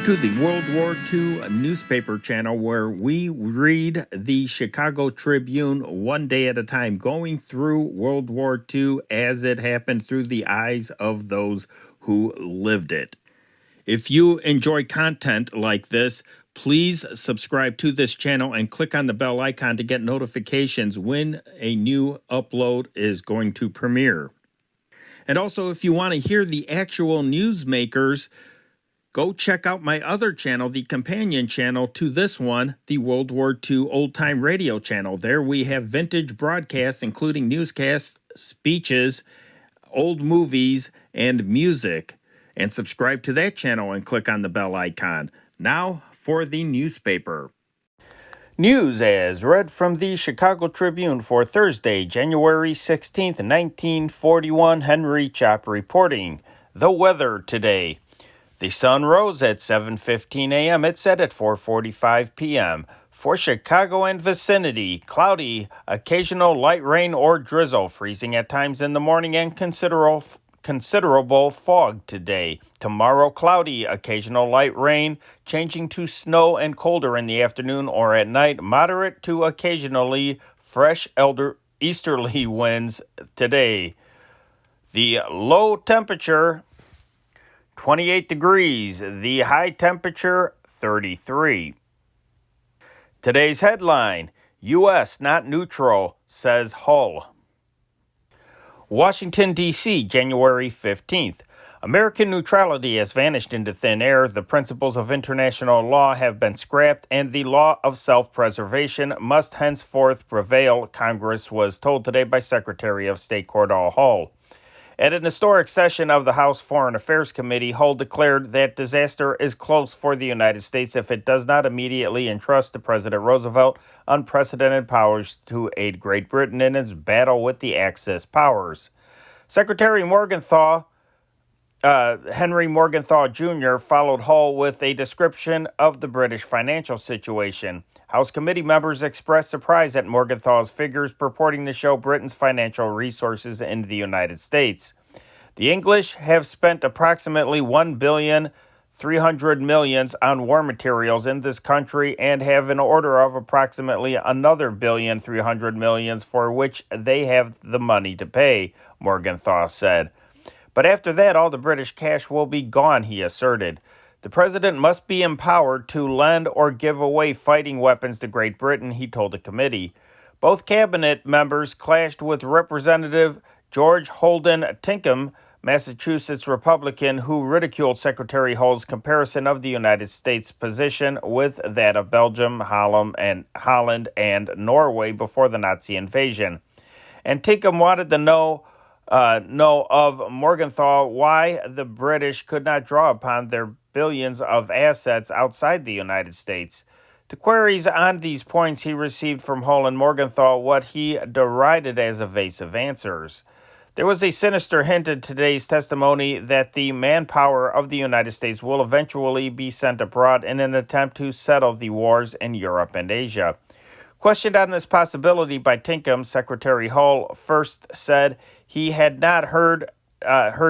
to the World War II newspaper channel where we read the Chicago Tribune one day at a time, going through World War II as it happened through the eyes of those who lived it. If you enjoy content like this, please subscribe to this channel and click on the bell icon to get notifications when a new upload is going to premiere. And also, if you want to hear the actual newsmakers, go check out my other channel, the companion channel to this one, the World War II Old Time Radio channel. There we have vintage broadcasts, including newscasts, speeches, old movies, and music. And subscribe to that channel and click on the bell icon. Now for the newspaper. News as read from the Chicago Tribune for Thursday, January 16th, 1941. Henry Chopp reporting. The weather today. The sun rose at 7:15 a.m. It set at 4:45 p.m. For Chicago and vicinity, cloudy, occasional light rain or drizzle, freezing at times in the morning, and considerable fog today. Tomorrow, cloudy, occasional light rain, changing to snow and colder in the afternoon or at night. Moderate to occasionally fresh easterly winds today. The low temperature 28 degrees, the high temperature 33. Today's headline, U.S. not neutral, says Hull. Washington, D.C., January 15th. American neutrality has vanished into thin air. The principles of international law have been scrapped, and the law of self-preservation must henceforth prevail, Congress was told today by Secretary of State Cordell Hull. At an historic session of the House Foreign Affairs Committee, Hull declared that disaster is close for the United States if it does not immediately entrust to President Roosevelt unprecedented powers to aid Great Britain in its battle with the Axis powers. Secretary Henry Morgenthau Jr. followed Hull with a description of the British financial situation. House committee members expressed surprise at Morgenthau's figures purporting to show Britain's financial resources in the United States. The English have spent approximately $1.3 billion on war materials in this country and have an order of approximately another $1.3 billion for which they have the money to pay, Morgenthau said. But after that, all the British cash will be gone, he asserted. The president must be empowered to lend or give away fighting weapons to Great Britain, he told the committee. Both cabinet members clashed with Representative George Holden Tinkham, Massachusetts Republican, who ridiculed Secretary Hull's comparison of the United States' position with that of Belgium, Holland, and Norway before the Nazi invasion. And Tinkham wanted to know of Morgenthau why the British could not draw upon their billions of assets outside the United States. To queries on these points, he received from Hull and Morgenthau what he derided as evasive answers. There was a sinister hint in today's testimony that the manpower of the United States will eventually be sent abroad in an attempt to settle the wars in Europe and Asia. Questioned on this possibility by Tinkham, Secretary Hull first said he had not heard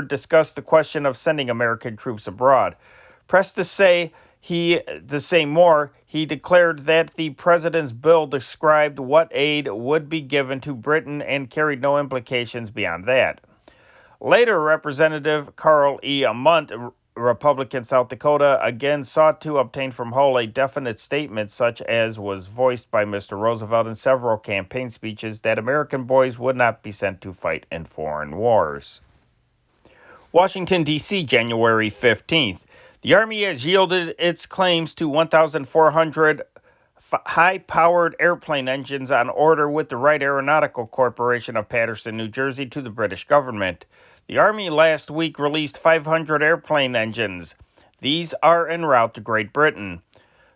discuss the question of sending American troops abroad. Pressed to say more, he declared that the president's bill described what aid would be given to Britain and carried no implications beyond that. Later, Representative Carl E. Munt, Republican South Dakota, again sought to obtain from Hull a definite statement such as was voiced by Mr. Roosevelt in several campaign speeches that American boys would not be sent to fight in foreign wars. Washington, D.C., January 15th. The Army has yielded its claims to 1,400 high-powered airplane engines on order with the Wright Aeronautical Corporation of Paterson, New Jersey, to the British government. The Army last week released 500 airplane engines. These are en route to Great Britain.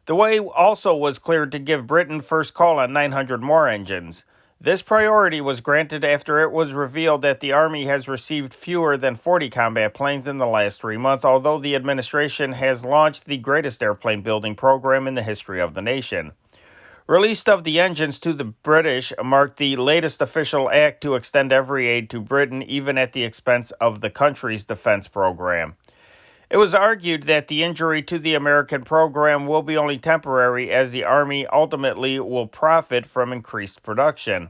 The way also was cleared to give Britain first call on 900 more engines. This priority was granted after it was revealed that the Army has received fewer than 40 combat planes in the last 3 months, although the administration has launched the greatest airplane building program in the history of the nation. Release of the engines to the British marked the latest official act to extend every aid to Britain, even at the expense of the country's defense program. It was argued that the injury to the American program will be only temporary, as the Army ultimately will profit from increased production.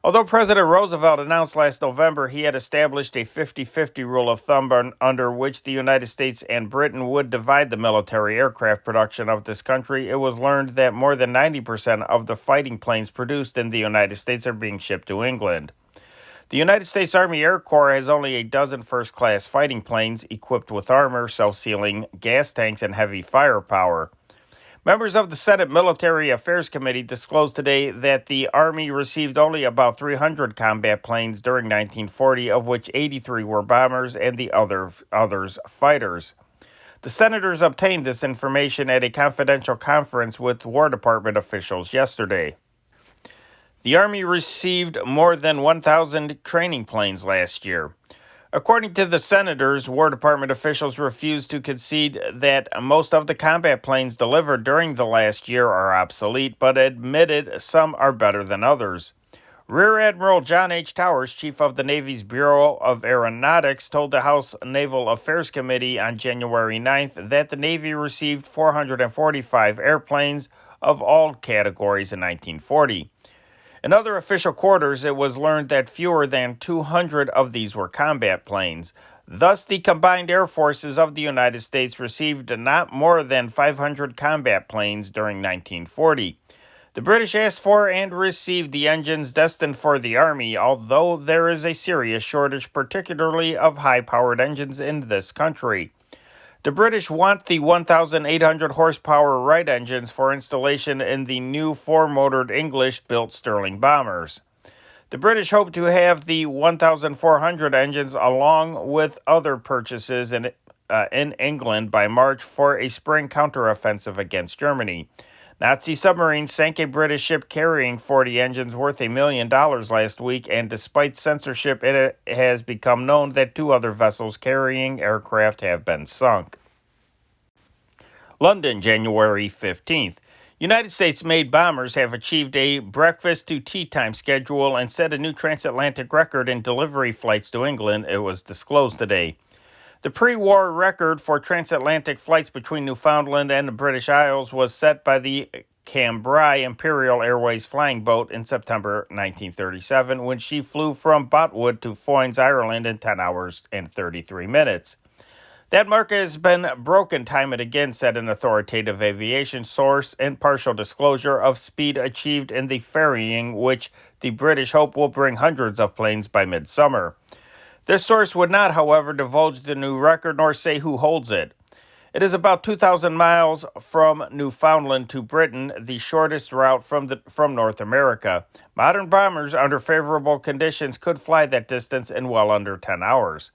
Although President Roosevelt announced last November he had established a 50-50 rule of thumb under which the United States and Britain would divide the military aircraft production of this country, it was learned that more than 90% of the fighting planes produced in the United States are being shipped to England. The United States Army Air Corps has only a dozen first-class fighting planes equipped with armor, self-sealing gas tanks, and heavy firepower. Members of the Senate Military Affairs Committee disclosed today that the Army received only about 300 combat planes during 1940, of which 83 were bombers and the others fighters. The senators obtained this information at a confidential conference with War Department officials yesterday. The Army received more than 1,000 training planes last year. According to the senators, War Department officials refused to concede that most of the combat planes delivered during the last year are obsolete, but admitted some are better than others. Rear Admiral John H. Towers, chief of the Navy's Bureau of Aeronautics, told the House Naval Affairs Committee on January 9th that the Navy received 445 airplanes of all categories in 1940. In other official quarters, it was learned that fewer than 200 of these were combat planes. Thus, the combined air forces of the United States received not more than 500 combat planes during 1940. The British asked for and received the engines destined for the Army, although there is a serious shortage, particularly of high-powered engines in this country. The British want the 1,800 horsepower Wright engines for installation in the new four-motored English-built Stirling bombers. The British hope to have the 1,400 engines along with other purchases in England by March for a spring counteroffensive against Germany. Nazi submarines sank a British ship carrying 40 engines worth $1 million last week, and despite censorship, it has become known that 2 other vessels carrying aircraft have been sunk. London, January 15th. United States-made bombers have achieved a breakfast-to-tea time schedule and set a new transatlantic record in delivery flights to England, it was disclosed today. The pre-war record for transatlantic flights between Newfoundland and the British Isles was set by the Cambrai Imperial Airways flying boat in September 1937 when she flew from Botwood to Foynes, Ireland in 10 hours and 33 minutes. That mark has been broken time and again, said an authoritative aviation source, in partial disclosure of speed achieved in the ferrying, which the British hope will bring hundreds of planes by midsummer. This source would not, however, divulge the new record nor say who holds it. It is about 2,000 miles from Newfoundland to Britain, the shortest route from North America. Modern bombers, under favorable conditions, could fly that distance in well under 10 hours.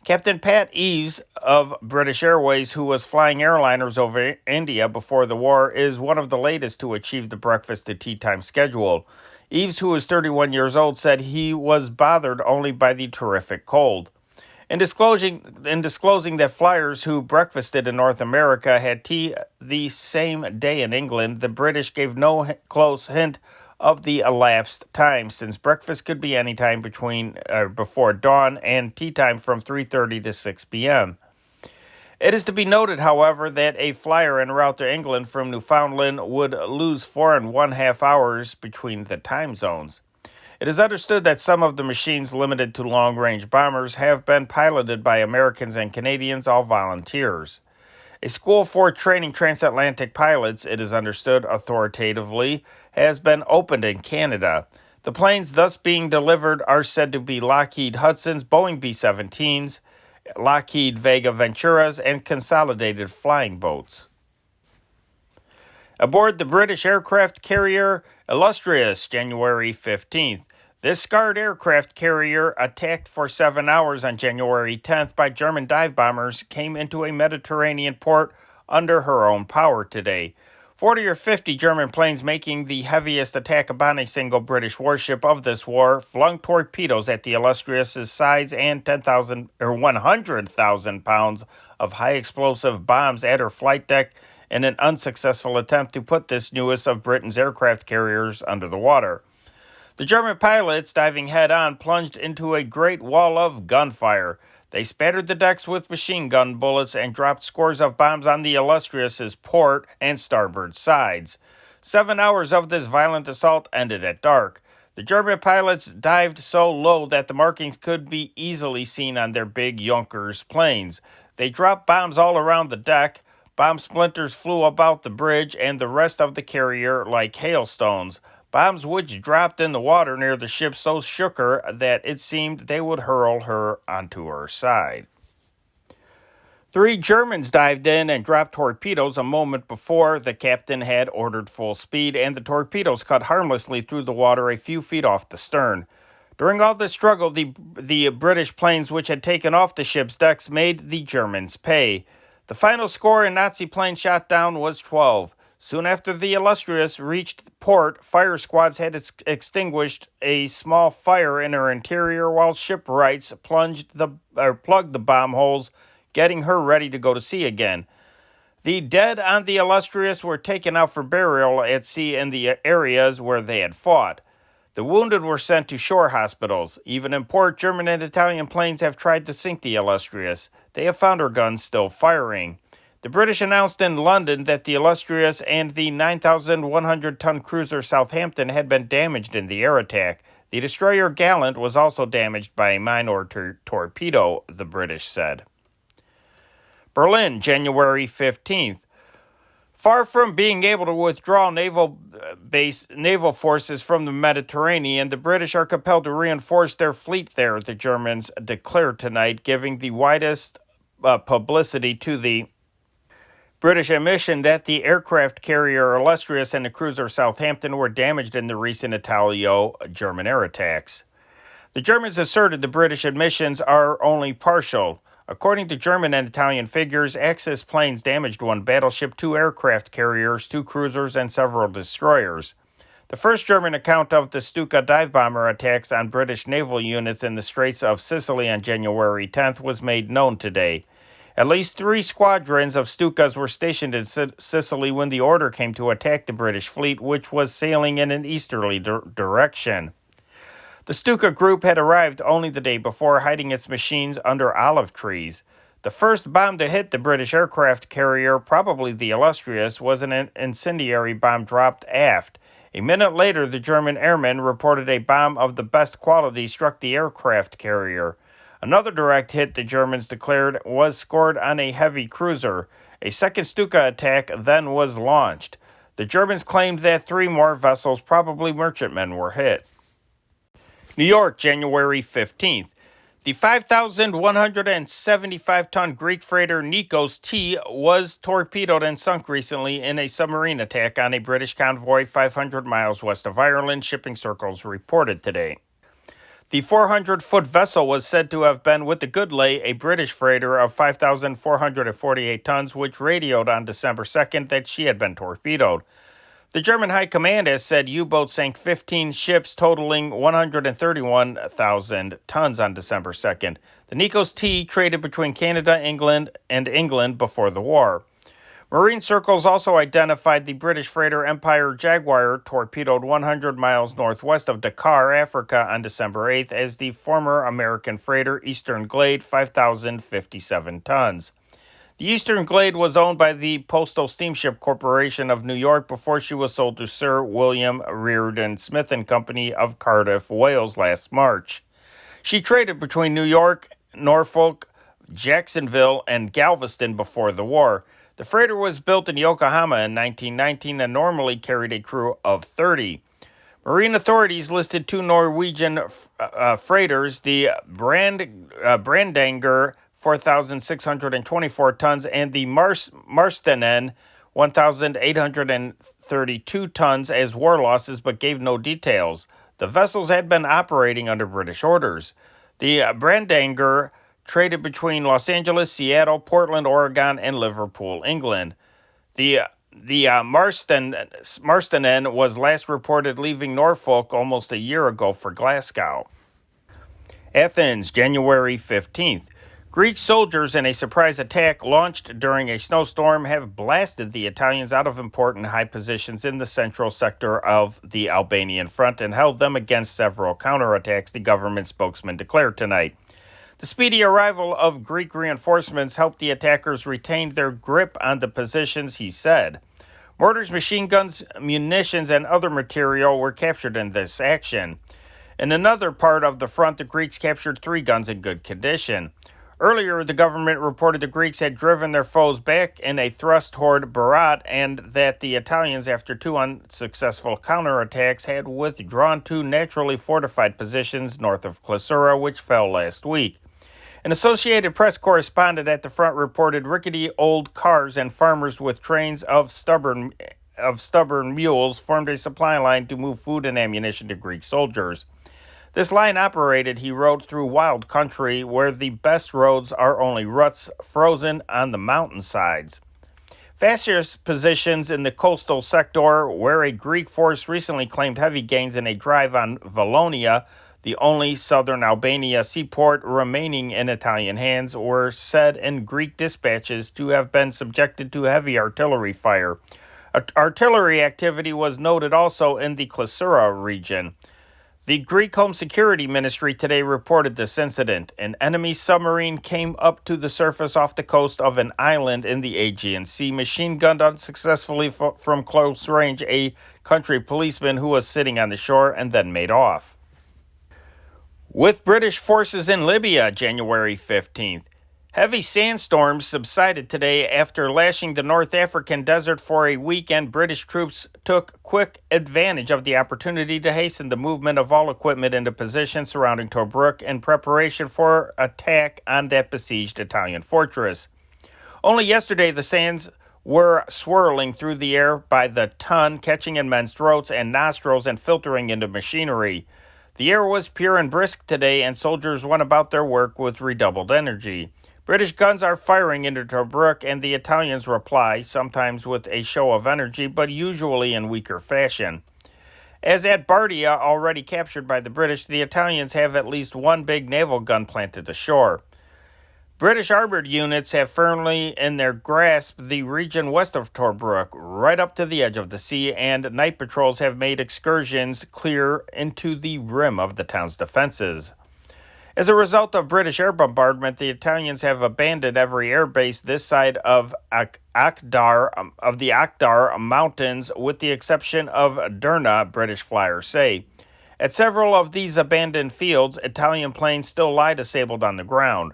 Captain Pat Eaves of British Airways, who was flying airliners over India before the war, is one of the latest to achieve the breakfast-to-tea time schedule. Eaves, who is 31 years old, said he was bothered only by the terrific cold. In disclosing that flyers who breakfasted in North America had tea the same day in England, the British gave no close hint of the elapsed time, since breakfast could be any time before dawn and tea time from 3:30 to 6 p.m. It is to be noted, however, that a flyer en route to England from Newfoundland would lose 4.5 hours between the time zones. It is understood that some of the machines limited to long-range bombers have been piloted by Americans and Canadians, all volunteers. A school for training transatlantic pilots, it is understood authoritatively, has been opened in Canada. The planes thus being delivered are said to be Lockheed Hudson's Boeing B-17s, Lockheed Vega Venturas, and Consolidated Flying Boats. Aboard the British aircraft carrier Illustrious, January 15th. This scarred aircraft carrier, attacked for 7 hours on January 10th by German dive bombers, came into a Mediterranean port under her own power today. 40 or 50 German planes, making the heaviest attack upon a single British warship of this war, flung torpedoes at the Illustrious's sides and 100,000 pounds of high-explosive bombs at her flight deck in an unsuccessful attempt to put this newest of Britain's aircraft carriers under the water. The German pilots, diving head-on, plunged into a great wall of gunfire. They spattered the decks with machine gun bullets and dropped scores of bombs on the Illustrious's port and starboard sides. 7 hours of this violent assault ended at dark. The German pilots dived so low that the markings could be easily seen on their big Junkers planes. They dropped bombs all around the deck. Bomb splinters flew about the bridge and the rest of the carrier like hailstones. Bombs which dropped in the water near the ship so shook her that it seemed they would hurl her onto her side. 3 Germans dived in and dropped torpedoes a moment before the captain had ordered full speed, and the torpedoes cut harmlessly through the water a few feet off the stern. During all this struggle, the British planes which had taken off the ship's decks made the Germans pay. The final score in Nazi planes shot down was 12. Soon after the Illustrious reached port, fire squads had extinguished a small fire in her interior while shipwrights plugged the bomb holes, getting her ready to go to sea again. The dead on the Illustrious were taken out for burial at sea in the areas where they had fought. The wounded were sent to shore hospitals. Even in port, German and Italian planes have tried to sink the Illustrious. They have found her guns still firing. The British announced in London that the Illustrious and the 9,100-ton cruiser Southampton had been damaged in the air attack. The destroyer Gallant was also damaged by a mine or torpedo, the British said. Berlin, January 15th. Far from being able to withdraw naval forces from the Mediterranean, the British are compelled to reinforce their fleet there, the Germans declared tonight, giving the widest publicity to the British admission that the aircraft carrier Illustrious and the cruiser Southampton were damaged in the recent Italo-German air attacks. The Germans asserted the British admissions are only partial. According to German and Italian figures, Axis planes damaged 1 battleship, 2 aircraft carriers, 2 cruisers, and several destroyers. The first German account of the Stuka dive bomber attacks on British naval units in the Straits of Sicily on January 10th was made known today. At least 3 squadrons of Stukas were stationed in Sicily when the order came to attack the British fleet, which was sailing in an easterly direction. The Stuka group had arrived only the day before, hiding its machines under olive trees. The first bomb to hit the British aircraft carrier, probably the Illustrious, was an incendiary bomb dropped aft. A minute later, the German airmen reported a bomb of the best quality struck the aircraft carrier. Another direct hit, the Germans declared, was scored on a heavy cruiser. A second Stuka attack then was launched. The Germans claimed that 3 more vessels, probably merchantmen, were hit. New York, January 15th. The 5,175-ton Greek freighter Nikos T was torpedoed and sunk recently in a submarine attack on a British convoy 500 miles west of Ireland, shipping circles reported today. The 400-foot vessel was said to have been with the Goodlay, a British freighter of 5,448 tons, which radioed on December 2nd that she had been torpedoed. The German High Command has said U-boats sank 15 ships totaling 131,000 tons on December 2nd. The Nikos T traded between Canada, England before the war. Marine circles also identified the British freighter Empire Jaguar torpedoed 100 miles northwest of Dakar, Africa on December 8th as the former American freighter Eastern Glade, 5,057 tons. The Eastern Glade was owned by the Postal Steamship Corporation of New York before she was sold to Sir William Reardon Smith and Company of Cardiff, Wales last March. She traded between New York, Norfolk, Jacksonville, and Galveston before the war. The freighter was built in Yokohama in 1919 and normally carried a crew of 30. Marine authorities listed 2 Norwegian freighters, the Brandanger 4,624 tons, and the Marstenen, 1,832 tons, as war losses, but gave no details. The vessels had been operating under British orders. The Brandanger traded between Los Angeles, Seattle, Portland, Oregon, and Liverpool, England. The Marstenen was last reported leaving Norfolk almost a year ago for Glasgow. Athens, January 15th. Greek soldiers in a surprise attack launched during a snowstorm have blasted the Italians out of important high positions in the central sector of the Albanian front and held them against several counterattacks, the government spokesman declared tonight. The speedy arrival of Greek reinforcements helped the attackers retain their grip on the positions, he said. Mortars, machine guns, munitions, and other material were captured in this action. In another part of the front, the Greeks captured 3 guns in good condition. Earlier, the government reported the Greeks had driven their foes back in a thrust toward Berat and that the Italians, after 2 unsuccessful counterattacks, had withdrawn to naturally fortified positions north of Klissura, which fell last week. An Associated Press correspondent at the front reported rickety old cars and farmers with trains of stubborn mules formed a supply line to move food and ammunition to Greek soldiers. This line operated, he wrote, through wild country where the best roads are only ruts frozen on the mountainsides. Fascist positions in the coastal sector, where a Greek force recently claimed heavy gains in a drive on Valonia, the only southern Albania seaport remaining in Italian hands, were said in Greek dispatches to have been subjected to heavy artillery fire. Artillery activity was noted also in the Klissura region. The Greek Home Security Ministry today reported this incident. An enemy submarine came up to the surface off the coast of an island in the Aegean Sea, machine-gunned unsuccessfully from close range a country policeman who was sitting on the shore, and then made off. With British forces in Libya, January 15th. Heavy sandstorms subsided today after lashing the North African desert for a week, and British troops took quick advantage of the opportunity to hasten the movement of all equipment into position surrounding Tobruk in preparation for attack on that besieged Italian fortress. Only yesterday, the sands were swirling through the air by the ton, catching in men's throats and nostrils and filtering into machinery. The air was pure and brisk today, and soldiers went about their work with redoubled energy. British guns are firing into Tobruk, and the Italians reply, sometimes with a show of energy, but usually in weaker fashion. As at Bardia, already captured by the British, the Italians have at least 1 big naval gun planted ashore. British armored units have firmly in their grasp the region west of Tobruk, right up to the edge of the sea, and night patrols have made excursions clear into the rim of the town's defenses. As a result of British air bombardment, the Italians have abandoned every air base this side of the Akhdar Mountains, with the exception of Derna, British flyers say. At several of these abandoned fields, Italian planes still lie disabled on the ground.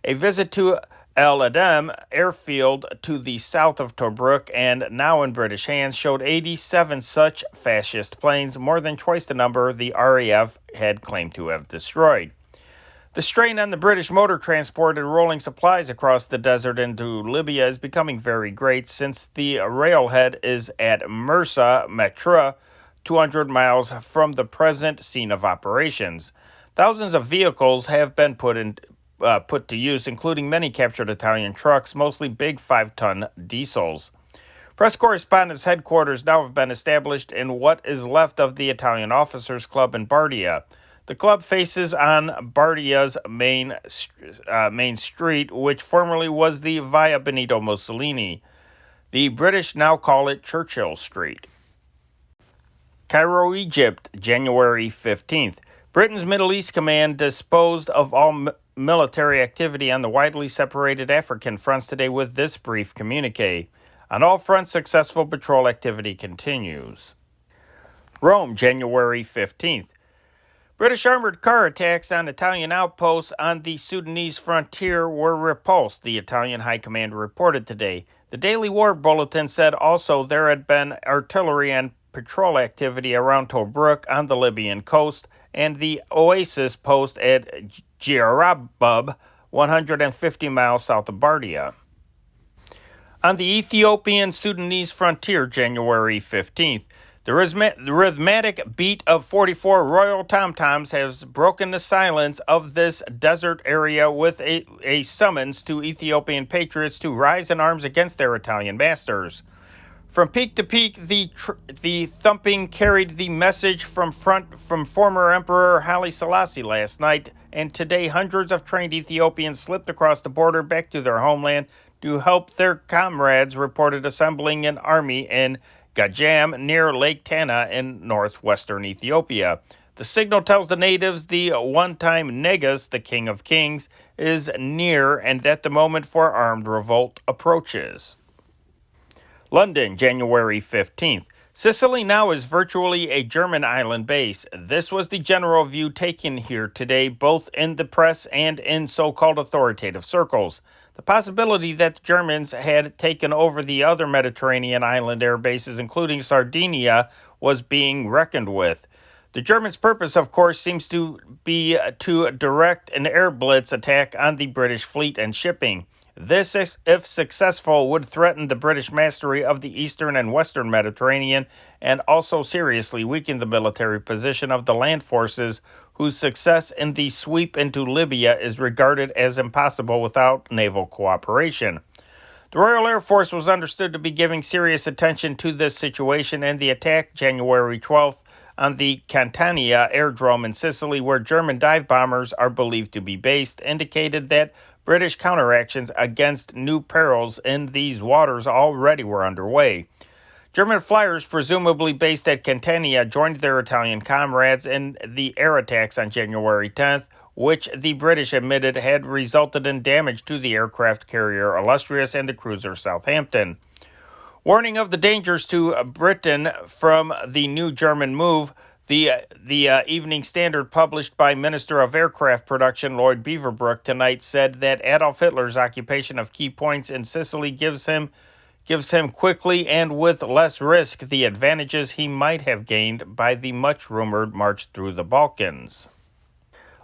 A visit to El Adem airfield to the south of Tobruk, and now in British hands, showed 87 such fascist planes, more than twice the number the RAF had claimed to have destroyed. The strain on the British motor transport and rolling supplies across the desert into Libya is becoming very great, since the railhead is at Mersa Matruh, 200 miles from the present scene of operations. Thousands of vehicles have been put to use, including many captured Italian trucks, mostly big 5-ton diesels. Press correspondents' headquarters now have been established in what is left of the Italian Officers Club in Bardia. The club faces on Bardia's main street, which formerly was the Via Benito Mussolini. The British now call it Churchill Street. Cairo, Egypt, January 15th. Britain's Middle East Command disposed of all military activity on the widely separated African fronts today with this brief communique. On all fronts, successful patrol activity continues. Rome, January 15th. British armored car attacks on Italian outposts on the Sudanese frontier were repulsed, the Italian High Command reported today. The Daily War Bulletin said also there had been artillery and patrol activity around Tobruk on the Libyan coast and the Oasis post at Djirabub, 150 miles south of Bardia. On the Ethiopian-Sudanese frontier, January 15th, the rhythmic beat of 44 royal tom-toms has broken the silence of this desert area with a summons to Ethiopian patriots to rise in arms against their Italian masters. From peak to peak, the thumping carried the message from former Emperor Haile Selassie last night, and today hundreds of trained Ethiopians slipped across the border back to their homeland to help their comrades reported assembling an army in Gajam near Lake Tana in northwestern Ethiopia. The signal tells the natives the one-time Negus, the King of Kings, is near and that the moment for armed revolt approaches. London, January 15th. Sicily now is virtually a German island base. This was the general view taken here today, both in the press and in so-called authoritative circles. The possibility that the Germans had taken over the other Mediterranean island air bases, including Sardinia, was being reckoned with. The Germans' purpose, of course, seems to be to direct an air blitz attack on the British fleet and shipping. This, if successful, would threaten the British mastery of the eastern and western Mediterranean and also seriously weaken the military position of the land forces, whose success in the sweep into Libya is regarded as impossible without naval cooperation. The Royal Air Force was understood to be giving serious attention to this situation, and the attack January 12th on the Catania airdrome in Sicily, where German dive bombers are believed to be based, indicated that British counteractions against new perils in these waters already were underway. German flyers, presumably based at Catania, joined their Italian comrades in the air attacks on January 10th, which the British admitted had resulted in damage to the aircraft carrier Illustrious and the cruiser Southampton. Warning of the dangers to Britain from the new German move, the Evening Standard, published by Minister of Aircraft Production Lloyd Beaverbrook tonight, said that Adolf Hitler's occupation of key points in Sicily gives him quickly and with less risk the advantages he might have gained by the much-rumored march through the Balkans.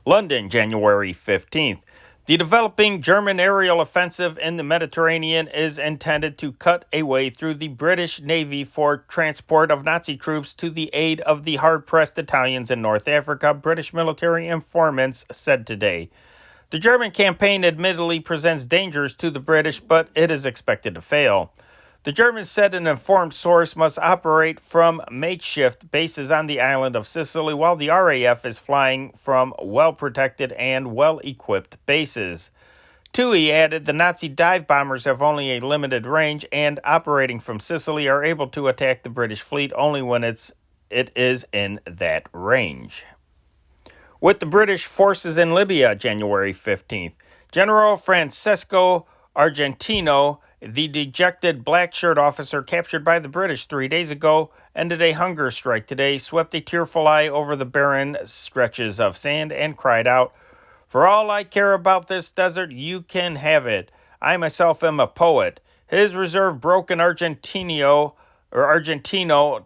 London, January 15th. The developing German aerial offensive in the Mediterranean is intended to cut a way through the British Navy for transport of Nazi troops to the aid of the hard-pressed Italians in North Africa, British military informants said today. The German campaign admittedly presents dangers to the British, but it is expected to fail. The Germans said an informed source must operate from makeshift bases on the island of Sicily, while the RAF is flying from well-protected and well-equipped bases. TUI added the Nazi dive bombers have only a limited range and, operating from Sicily, are able to attack the British fleet only when it is in that range. With the British forces in Libya, January 15th, General Francesco Argentino, the dejected black shirt officer captured by the British 3 days ago, ended a hunger strike today, swept a tearful eye over the barren stretches of sand, and cried out, "For all I care about this desert, you can have it. I myself am a poet." His reserve broke and Argentino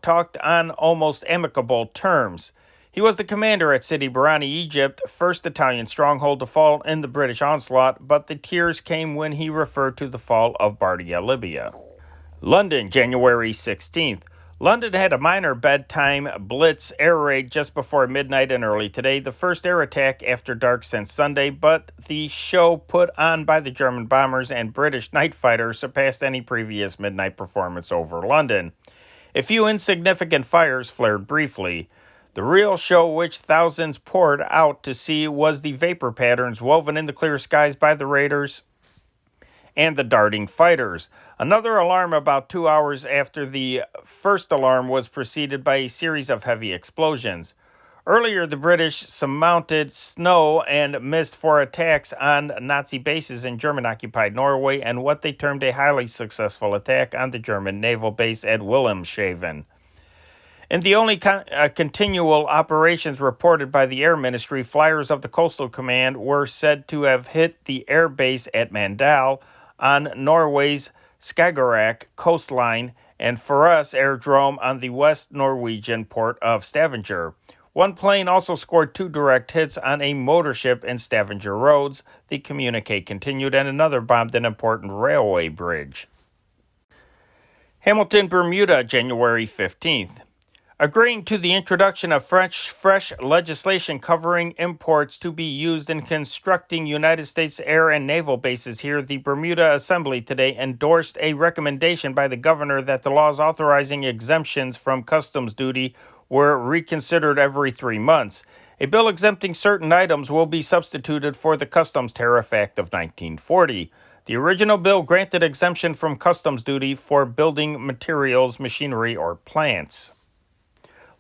talked on almost amicable terms. He was the commander at Sidi Barrani, Egypt, first Italian stronghold to fall in the British onslaught, but the tears came when he referred to the fall of Bardia, Libya. London, January 16th. London had a minor bedtime blitz air raid just before midnight and early today, the first air attack after dark since Sunday, but the show put on by the German bombers and British night fighters surpassed any previous midnight performance over London. A few insignificant fires flared briefly. The real show, which thousands poured out to see, was the vapor patterns woven in the clear skies by the raiders and the darting fighters. Another alarm about 2 hours after the first alarm was preceded by a series of heavy explosions. Earlier, the British surmounted snow and mist for attacks on Nazi bases in German-occupied Norway and what they termed a highly successful attack on the German naval base at Wilhelmshaven. In the only continual operations reported by the Air Ministry, flyers of the Coastal Command were said to have hit the air base at Mandal on Norway's Skagerrak coastline and Faroes airdrome on the West Norwegian port of Stavanger. One plane also scored 2 direct hits on a motor ship in Stavanger Roads, the communique continued, and another bombed an important railway bridge. Hamilton, Bermuda, January 15th. Agreeing to the introduction of fresh legislation covering imports to be used in constructing United States air and naval bases here, the Bermuda Assembly today endorsed a recommendation by the governor that the laws authorizing exemptions from customs duty were reconsidered every 3 months. A bill exempting certain items will be substituted for the Customs Tariff Act of 1940. The original bill granted exemption from customs duty for building materials, machinery, or plants.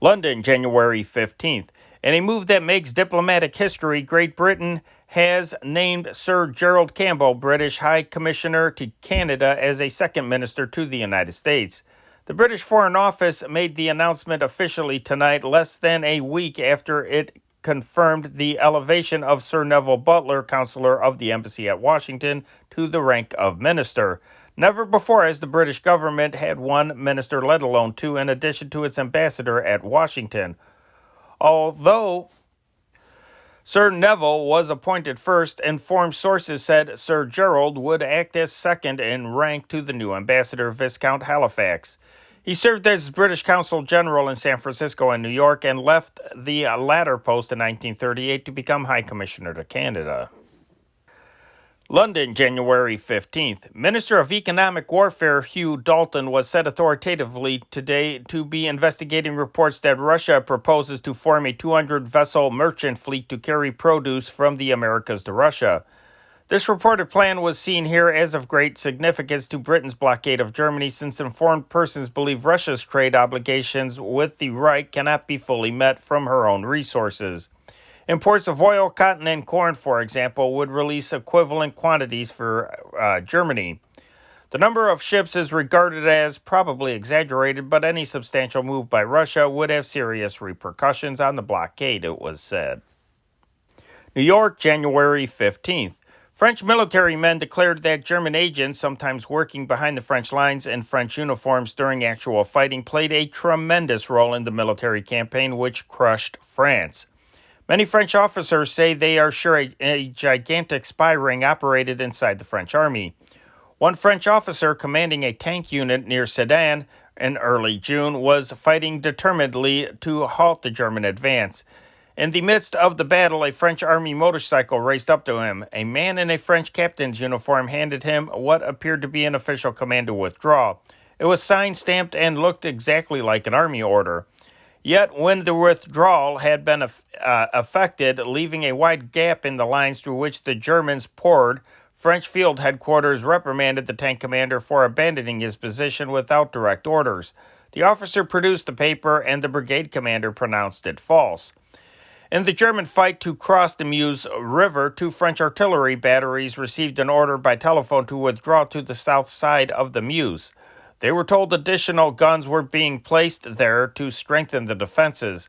London, January 15th. In a move that makes diplomatic history, Great Britain has named Sir Gerald Campbell, British High Commissioner to Canada, as a second minister to the United States. The British Foreign Office made the announcement officially tonight, less than a week after it confirmed the elevation of Sir Neville Butler, counselor of the embassy at Washington, to the rank of minister. Never before has the British government had one minister, let alone two, in addition to its ambassador at Washington. Although Sir Neville was appointed first, informed sources said Sir Gerald would act as second in rank to the new ambassador, Viscount Halifax. He served as British Consul General in San Francisco and New York and left the latter post in 1938 to become High Commissioner to Canada. London, January 15th. Minister of Economic Warfare Hugh Dalton was said authoritatively today to be investigating reports that Russia proposes to form a 200-vessel merchant fleet to carry produce from the Americas to Russia. This reported plan was seen here as of great significance to Britain's blockade of Germany, since informed persons believe Russia's trade obligations with the Reich cannot be fully met from her own resources. Imports of oil, cotton, and corn, for example, would release equivalent quantities for Germany. The number of ships is regarded as probably exaggerated, but any substantial move by Russia would have serious repercussions on the blockade, it was said. New York, January 15th. French military men declared that German agents, sometimes working behind the French lines in French uniforms during actual fighting, played a tremendous role in the military campaign which crushed France. Many French officers say they are sure a gigantic spy ring operated inside the French army. One French officer commanding a tank unit near Sedan in early June was fighting determinedly to halt the German advance. In the midst of the battle, a French army motorcycle raced up to him. A man in a French captain's uniform handed him what appeared to be an official command to withdraw. It was signed, stamped, and looked exactly like an army order. Yet, when the withdrawal had been effected, leaving a wide gap in the lines through which the Germans poured, French field headquarters reprimanded the tank commander for abandoning his position without direct orders. The officer produced the paper, and the brigade commander pronounced it false. In the German fight to cross the Meuse River, 2 French artillery batteries received an order by telephone to withdraw to the south side of the Meuse. They were told additional guns were being placed there to strengthen the defenses.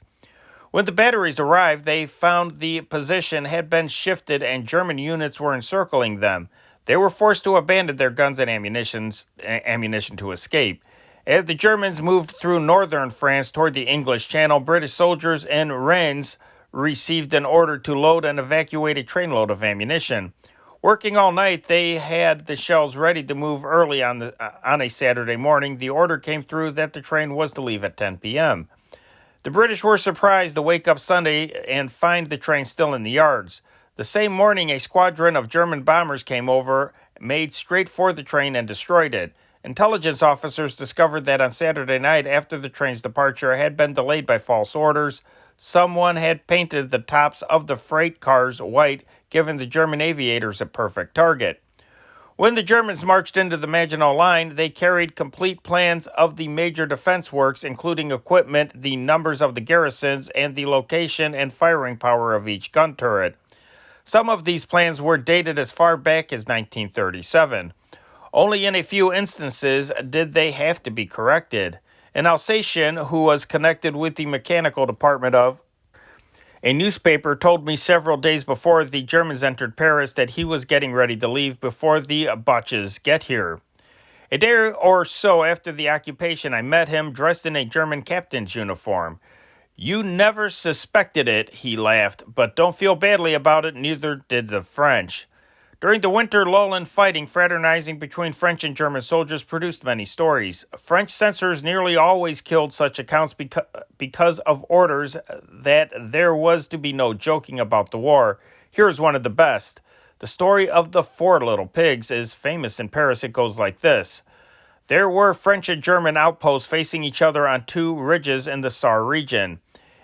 When the batteries arrived, they found the position had been shifted and German units were encircling them. They were forced to abandon their guns and ammunition to escape. As the Germans moved through northern France toward the English Channel, British soldiers in Rennes received an order to load and evacuate a trainload of ammunition. Working all night, they had the shells ready to move early on a Saturday morning. The order came through that the train was to leave at 10 p.m. The British were surprised to wake up Sunday and find the train still in the yards. The same morning, a squadron of German bombers came over, made straight for the train, and destroyed it. Intelligence officers discovered that on Saturday night, after the train's departure had been delayed by false orders, someone had painted the tops of the freight cars white, giving the German aviators a perfect target. When the Germans marched into the Maginot Line, they carried complete plans of the major defense works, including equipment, the numbers of the garrisons, and the location and firing power of each gun turret. Some of these plans were dated as far back as 1937. Only in a few instances did they have to be corrected. An Alsatian who was connected with the mechanical department of a newspaper told me several days before the Germans entered Paris that he was getting ready to leave before the Boches get here. A day or so after the occupation, I met him dressed in a German captain's uniform. "You never suspected it," he laughed, "but don't feel badly about it, neither did the French." During the winter lull in fighting, fraternizing between French and German soldiers produced many stories. French censors nearly always killed such accounts because of orders that there was to be no joking about the war. Here is one of the best. The story of the 4 little pigs is famous in Paris. It goes like this. There were French and German outposts facing each other on 2 ridges in the Sarre region.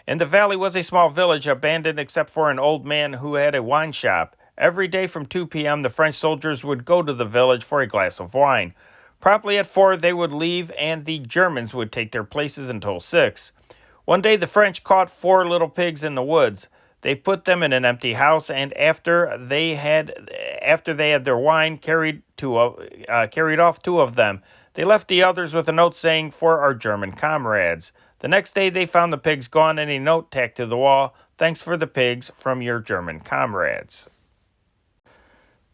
In the valley was a small village abandoned except for an old man who had a wine shop. Every day from 2 p.m., the French soldiers would go to the village for a glass of wine. Promptly at 4, they would leave, and the Germans would take their places until 6. One day the French caught 4 little pigs in the woods. They put them in an empty house, and after they had their wine, carried off 2 of them. They left the others with a note saying, "For our German comrades." The next day they found the pigs gone and a note tacked to the wall, "Thanks for the pigs from your German comrades."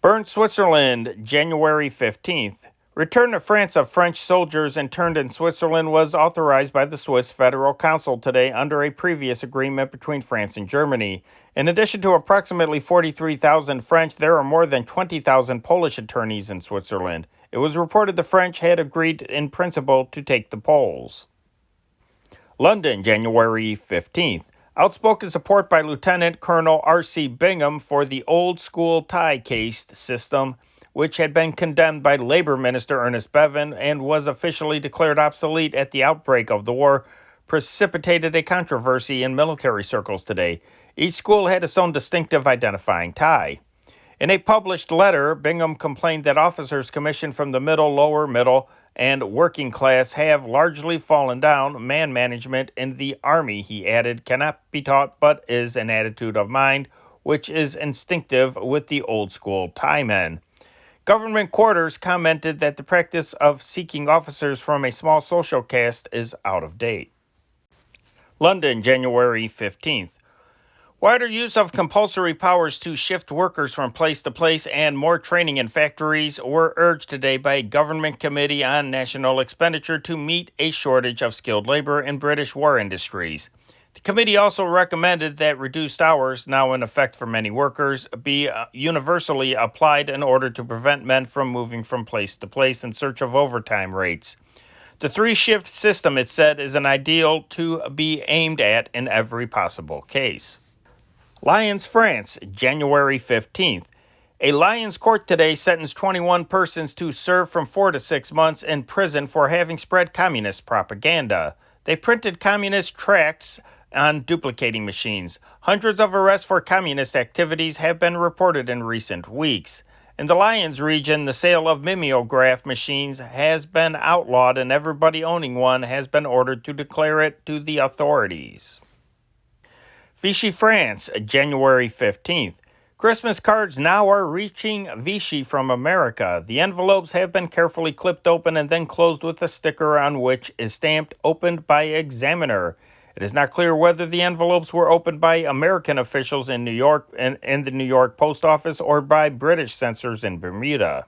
Bern, Switzerland, January 15th. Return to France of French soldiers interned in Switzerland was authorized by the Swiss Federal Council today under a previous agreement between France and Germany. In addition to approximately 43,000 French, there are more than 20,000 Polish attorneys in Switzerland. It was reported the French had agreed in principle to take the Poles. London, January 15th. Outspoken support by Lieutenant Colonel R.C. Bingham for the old school tie caste system, which had been condemned by Labor Minister Ernest Bevin and was officially declared obsolete at the outbreak of the war, precipitated a controversy in military circles today. Each school had its own distinctive identifying tie. In a published letter, Bingham complained that officers commissioned from the middle, lower middle, and working class have largely fallen down. Man management in the Army, he added, cannot be taught but is an attitude of mind which is instinctive with the old school tie men. Government quarters commented that the practice of seeking officers from a small social caste is out of date. London, January 15th. Wider use of compulsory powers to shift workers from place to place and more training in factories were urged today by a government committee on national expenditure to meet a shortage of skilled labor in British war industries. The committee also recommended that reduced hours, now in effect for many workers, be universally applied in order to prevent men from moving from place to place in search of overtime rates. The 3-shift system, it said, is an ideal to be aimed at in every possible case. Lyons, France, January 15th. A Lyons court today sentenced 21 persons to serve from 4 to 6 months in prison for having spread communist propaganda. They printed communist tracts on duplicating machines. Hundreds of arrests for communist activities have been reported in recent weeks. In the Lyons region, the sale of mimeograph machines has been outlawed, and everybody owning one has been ordered to declare it to the authorities. Vichy, France, January 15th. Christmas cards now are reaching Vichy from America. The envelopes have been carefully clipped open and then closed with a sticker on which is stamped "Opened by Examiner." It is not clear whether the envelopes were opened by American officials in New York and in the New York Post Office or by British censors in Bermuda.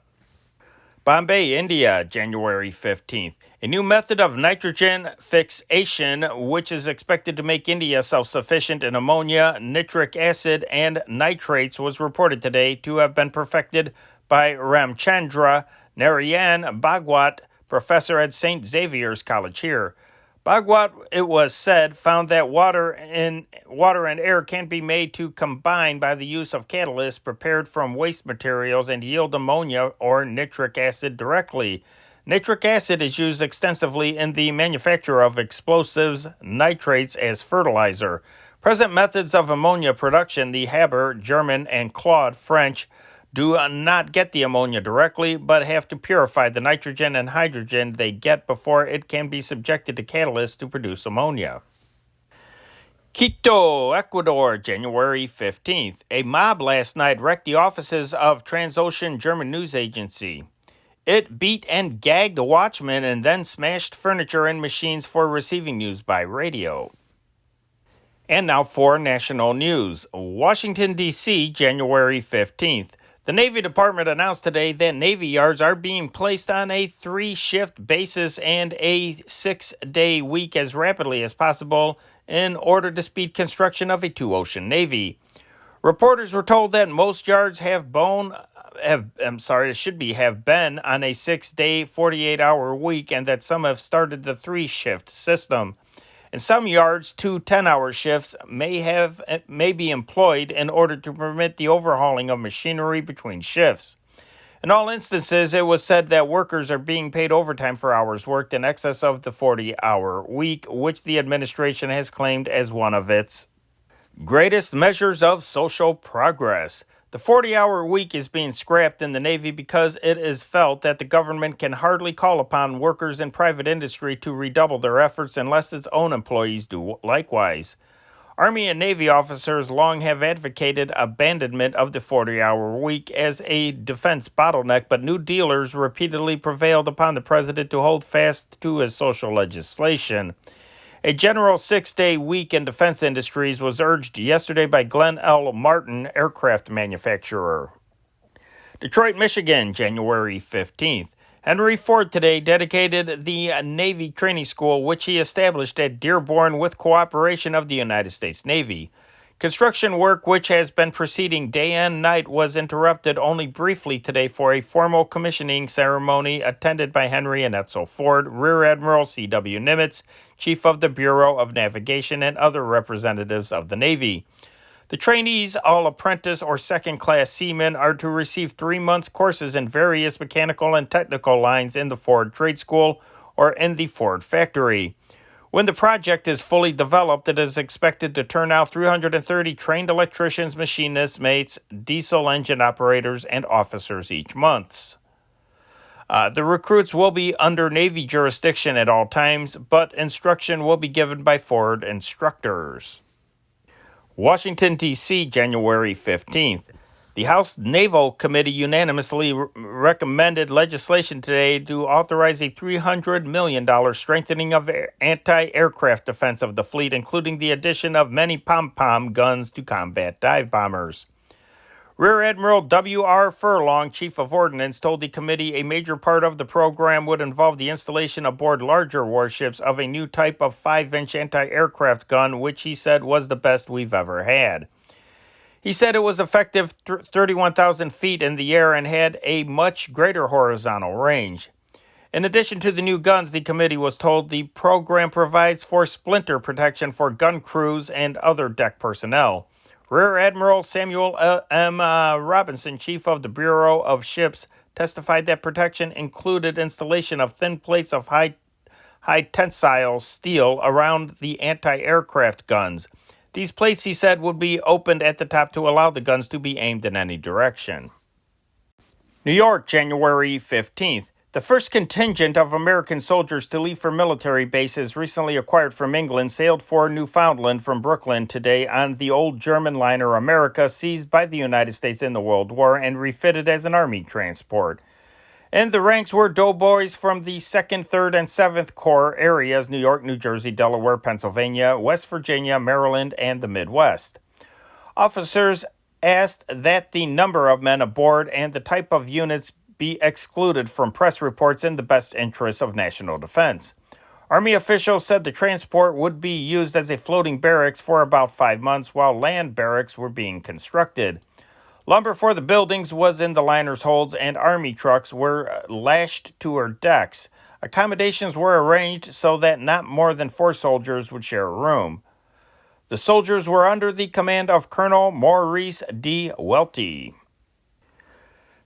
Bombay, India, January 15th. A new method of nitrogen fixation, which is expected to make India self-sufficient in ammonia, nitric acid, and nitrates, was reported today to have been perfected by Ramchandra Narayan Bhagwat, professor at St. Xavier's College here. Bhagwat, it was said, found that water and air can be made to combine by the use of catalysts prepared from waste materials and yield ammonia or nitric acid directly. Nitric acid is used extensively in the manufacture of explosives, nitrates as fertilizer. Present methods of ammonia production, the Haber, German, and Claude, French, do not get the ammonia directly, but have to purify the nitrogen and hydrogen they get before it can be subjected to catalysts to produce ammonia. Quito, Ecuador, January 15th. A mob last night wrecked the offices of Transocean German news agency. It beat and gagged a watchman and then smashed furniture and machines for receiving news by radio. And now for national news. Washington, D.C., January 15th. The Navy Department announced today that Navy yards are being placed on a 3-shift basis and a 6-day week as rapidly as possible in order to speed construction of a 2-ocean Navy. Reporters were told that most yards have been on a 6-day, 48-hour week, and that some have started the 3-shift system. In some yards, 2 10-hour shifts may be employed in order to permit the overhauling of machinery between shifts. In all instances, it was said that workers are being paid overtime for hours worked in excess of the 40-hour week, which the administration has claimed as one of its greatest measures of social progress. The The 40-hour week is being scrapped in the Navy because it is felt that the government can hardly call upon workers in private industry to redouble their efforts unless its own employees do likewise. Army and Navy officers long have advocated abandonment of the 40-hour week as a defense bottleneck, but new dealers repeatedly prevailed upon the president to hold fast to his social legislation. A general 6-day week in defense industries was urged yesterday by Glenn L. Martin, aircraft manufacturer. Detroit, Michigan, January 15th. Henry Ford today dedicated the Navy Training School, which he established at Dearborn with cooperation of the United States Navy. Construction work, which has been proceeding day and night, was interrupted only briefly today for a formal commissioning ceremony attended by Henry and Edsel Ford, Rear Admiral C.W. Nimitz, Chief of the Bureau of Navigation, and other representatives of the Navy. The trainees, all apprentice or second-class seamen, are to receive 3 months courses in various mechanical and technical lines in the Ford Trade School or in the Ford factory. When the project is fully developed, it is expected to turn out 330 trained electricians, machinists, mates, diesel engine operators, and officers each month. The recruits will be under Navy jurisdiction at all times, but instruction will be given by Ford instructors. Washington, D.C., January 15th. The House Naval Committee unanimously recommended legislation today to authorize a $300 million strengthening of anti-aircraft defense of the fleet, including the addition of many pom-pom guns to combat dive bombers. Rear Admiral W.R. Furlong, Chief of Ordnance, told the committee a major part of the program would involve the installation aboard larger warships of a new type of 5-inch anti-aircraft gun, which he said was the best we've ever had. He said it was effective 31,000 feet in the air and had a much greater horizontal range. In addition to the new guns, the committee was told the program provides for splinter protection for gun crews and other deck personnel. Rear Admiral Samuel M. Robinson, Chief of the Bureau of Ships, testified that protection included installation of thin plates of high tensile steel around the anti-aircraft guns. These plates, he said, would be opened at the top to allow the guns to be aimed in any direction. New York, January 15th. The first contingent of American soldiers to leave for military bases recently acquired from England sailed for Newfoundland from Brooklyn today on the old German liner America, seized by the United States in the World War and refitted as an Army transport. And the ranks were doughboys from the 2nd, 3rd, and 7th Corps areas: New York, New Jersey, Delaware, Pennsylvania, West Virginia, Maryland, and the Midwest. Officers asked that the number of men aboard and the type of units be excluded from press reports in the best interests of national defense. Army officials said the transport would be used as a floating barracks for about 5 months while land barracks were being constructed. Lumber for the buildings was in the liner's holds, and Army trucks were lashed to her decks. Accommodations were arranged so that not more than 4 soldiers would share a room. The soldiers were under the command of Colonel Maurice D. Welty.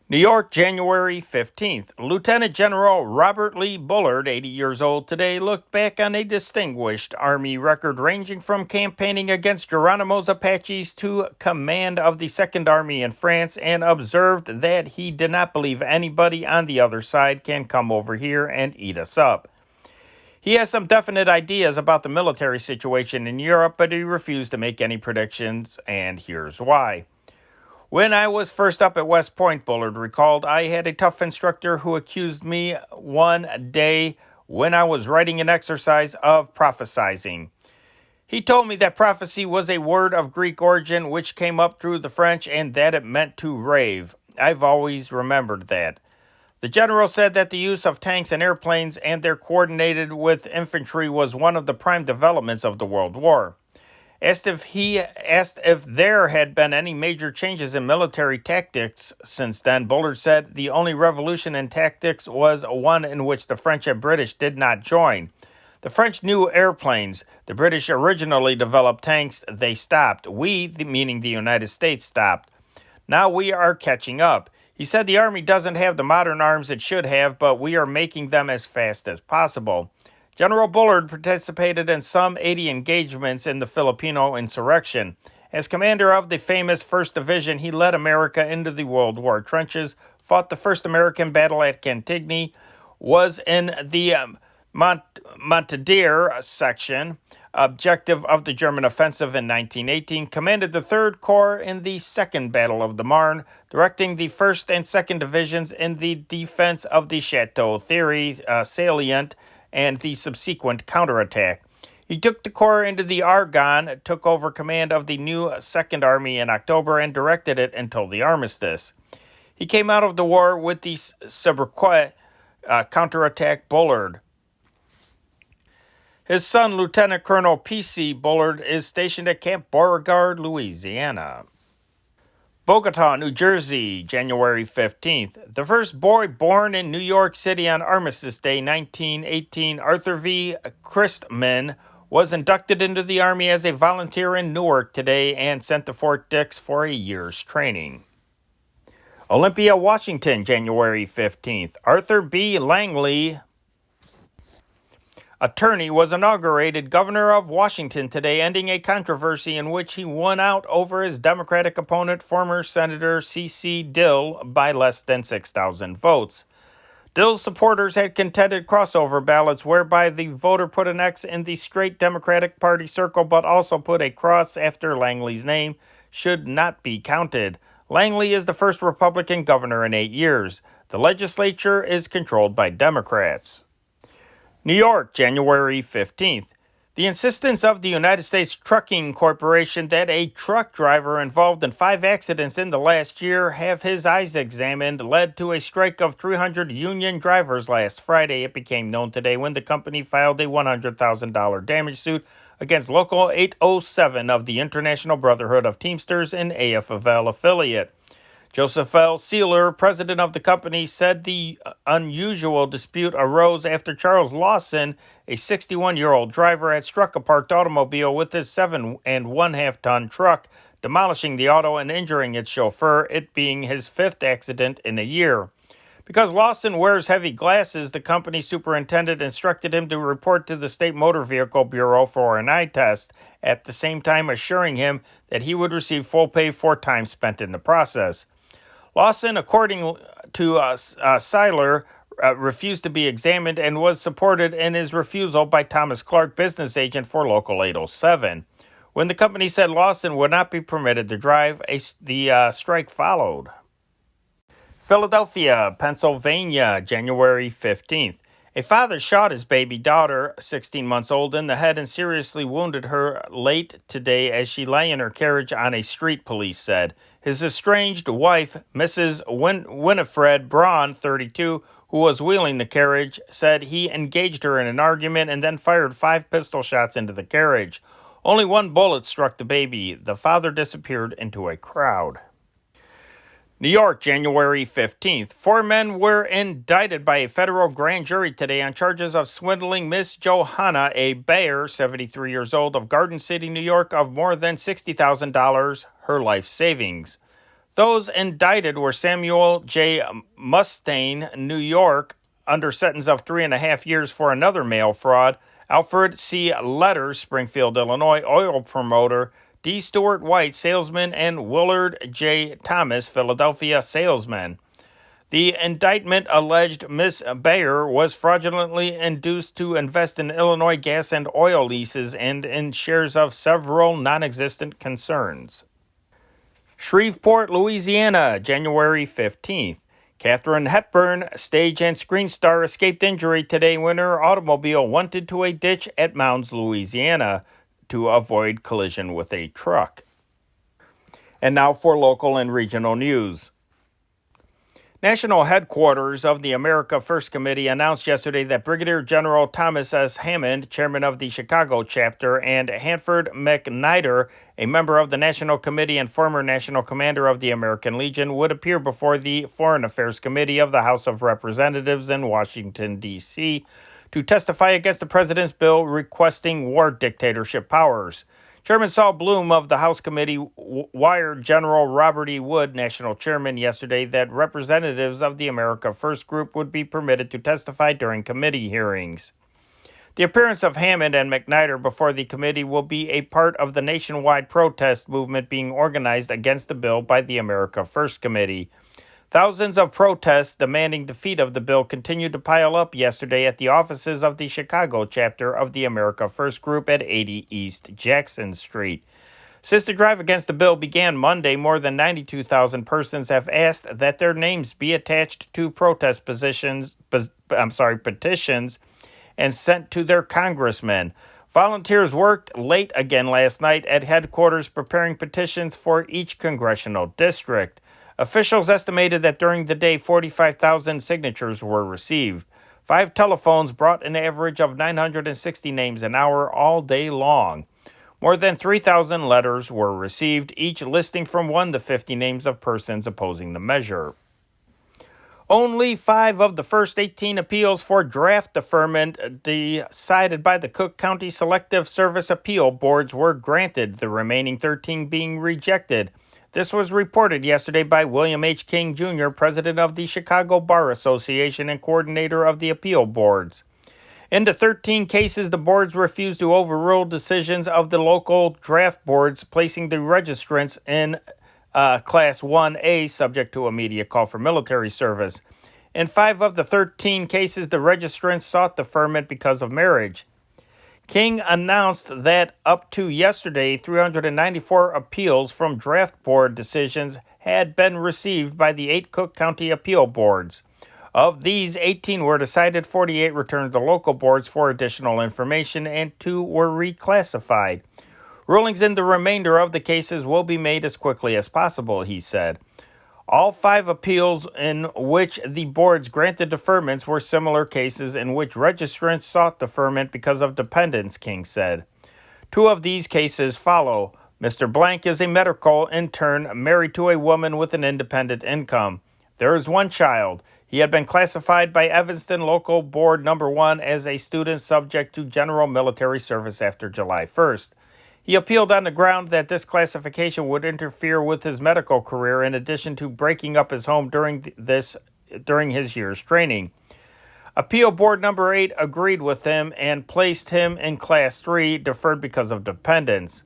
New York, January 15th. Lieutenant General Robert Lee Bullard, 80 years old today, looked back on a distinguished Army record ranging from campaigning against Geronimo's Apaches to command of the 2nd Army in France, and observed that he did not believe anybody on the other side can come over here and eat us up. He has some definite ideas about the military situation in Europe, but he refused to make any predictions, and here's why. When I was first up at West Point, Bullard recalled, I had a tough instructor who accused me one day when I was writing an exercise of prophesizing. He told me that prophecy was a word of Greek origin which came up through the French and that it meant to rave. I've always remembered that. The general said that the use of tanks and airplanes and their coordinated with infantry was one of the prime developments of the World War. Asked if there had been any major changes in military tactics since then, Bullard said the only revolution in tactics was one in which the French and British did not join. The French knew airplanes. The British originally developed tanks. They stopped. We, meaning the United States, stopped. Now we are catching up. He said the Army doesn't have the modern arms it should have, but we are making them as fast as possible. General Bullard participated in some 80 engagements in the Filipino insurrection. As commander of the famous 1st Division, he led America into the World War trenches, fought the first American battle at Cantigny, was in the Montdidier section, objective of the German offensive in 1918, commanded the 3rd Corps in the Second Battle of the Marne, directing the 1st and 2nd Divisions in the defense of the Chateau Thierry salient and the subsequent counterattack. He took the Corps into the Argonne, took over command of the new 2nd Army in October, and directed it until the armistice. He came out of the war with the sobriquet counterattack Bullard. His son, Lieutenant Colonel P.C. Bullard, is stationed at Camp Beauregard, Louisiana. Bogota, New Jersey, January 15th. The first boy born in New York City on Armistice Day 1918, Arthur V. Christman, was inducted into the Army as a volunteer in Newark today and sent to Fort Dix for a year's training. Olympia, Washington, January 15th. Arthur B. Langley, attorney, was inaugurated governor of Washington today, ending a controversy in which he won out over his Democratic opponent, former Senator C.C. Dill, by less than 6,000 votes. Dill's supporters had contended crossover ballots whereby the voter put an X in the straight Democratic Party circle but also put a cross after Langley's name should not be counted. Langley is the first Republican governor in 8 years. The legislature is controlled by Democrats. New York, January 15th. The insistence of the United States Trucking Corporation that a truck driver involved in 5 accidents in the last year have his eyes examined led to a strike of 300 union drivers last Friday. It became known today when the company filed a $100,000 damage suit against Local 807 of the International Brotherhood of Teamsters, an AFL affiliate. Joseph L. Sealer, president of the company, said the unusual dispute arose after Charles Lawson, a 61-year-old driver, had struck a parked automobile with his 7.5-ton truck, demolishing the auto and injuring its chauffeur, it being his 5th accident in a year. Because Lawson wears heavy glasses, the company superintendent instructed him to report to the State Motor Vehicle Bureau for an eye test, at the same time assuring him that he would receive full pay for time spent in the process. Lawson, according to Seiler, refused to be examined and was supported in his refusal by Thomas Clark, business agent for Local 807. When the company said Lawson would not be permitted to drive, the strike followed. Philadelphia, Pennsylvania, January 15th. A father shot his baby daughter, 16 months old, in the head and seriously wounded her late today as she lay in her carriage on a street, police said. His estranged wife, Mrs. Winifred Braun, 32, who was wheeling the carriage, said he engaged her in an argument and then fired 5 pistol shots into the carriage. Only 1 bullet struck the baby. The father disappeared into a crowd. New York, January 15th. 4 men were indicted by a federal grand jury today on charges of swindling Miss Johanna A. Bayer, 73 years old, of Garden City, New York, of more than $60,000, her life savings. Those indicted were Samuel J. Mustaine, New York, under sentence of 3.5 years for another mail fraud, Alfred C. Letters, Springfield, Illinois, oil promoter, D. Stewart White, salesman, and Willard J. Thomas, Philadelphia, salesman. The indictment alleged Miss Bayer was fraudulently induced to invest in Illinois gas and oil leases and in shares of several non-existent concerns. Shreveport, Louisiana, January 15th. Katharine Hepburn, stage and screen star, escaped injury today when her automobile went into a ditch at Mounds, Louisiana, to avoid collision with a truck. And now for local and regional news. National headquarters of the America First Committee announced yesterday that Brigadier General Thomas S. Hammond, chairman of the Chicago chapter, and Hanford McNider, a member of the National Committee and former national commander of the American Legion, would appear before the Foreign Affairs Committee of the House of Representatives in Washington, D.C., to testify against the president's bill requesting war dictatorship powers. Chairman Saul Bloom of the House Committee wired General Robert E. Wood, national chairman, yesterday that representatives of the America First group would be permitted to testify during committee hearings. The appearance of Hammond and McNider before the committee will be a part of the nationwide protest movement being organized against the bill by the America First Committee. Thousands of protests demanding defeat of the bill continued to pile up yesterday at the offices of the Chicago chapter of the America First Group at 80 East Jackson Street. Since the drive against the bill began Monday, more than 92,000 persons have asked that their names be attached to protest petitions and sent to their congressmen. Volunteers worked late again last night at headquarters preparing petitions for each congressional district. Officials estimated that during the day 45,000 signatures were received. 5 telephones brought an average of 960 names an hour all day long. More than 3,000 letters were received, each listing from 1 to 50 names of persons opposing the measure. Only 5 of the first 18 appeals for draft deferment decided by the Cook County Selective Service Appeal Boards were granted, the remaining 13 being rejected. This was reported yesterday by William H. King, Jr., president of the Chicago Bar Association and coordinator of the appeal boards. In the 13 cases, the boards refused to overrule decisions of the local draft boards, placing the registrants in Class 1A subject to immediate call for military service. In 5 of the 13 cases, the registrants sought deferment because of marriage. King announced that up to yesterday, 394 appeals from draft board decisions had been received by the 8 Cook County appeal boards. Of these, 18 were decided, 48 returned to local boards for additional information, and 2 were reclassified. Rulings in the remainder of the cases will be made as quickly as possible, he said. All 5 appeals in which the boards granted deferments were similar cases in which registrants sought deferment because of dependents, King said. 2 of these cases follow. Mr. Blank is a medical intern married to a woman with an independent income. There is 1 child. He had been classified by Evanston Local Board Number 1 as a student subject to general military service after July 1st. He appealed on the ground that this classification would interfere with his medical career in addition to breaking up his home during his year's training. Appeal Board Number 8 agreed with him and placed him in Class 3, deferred because of dependents.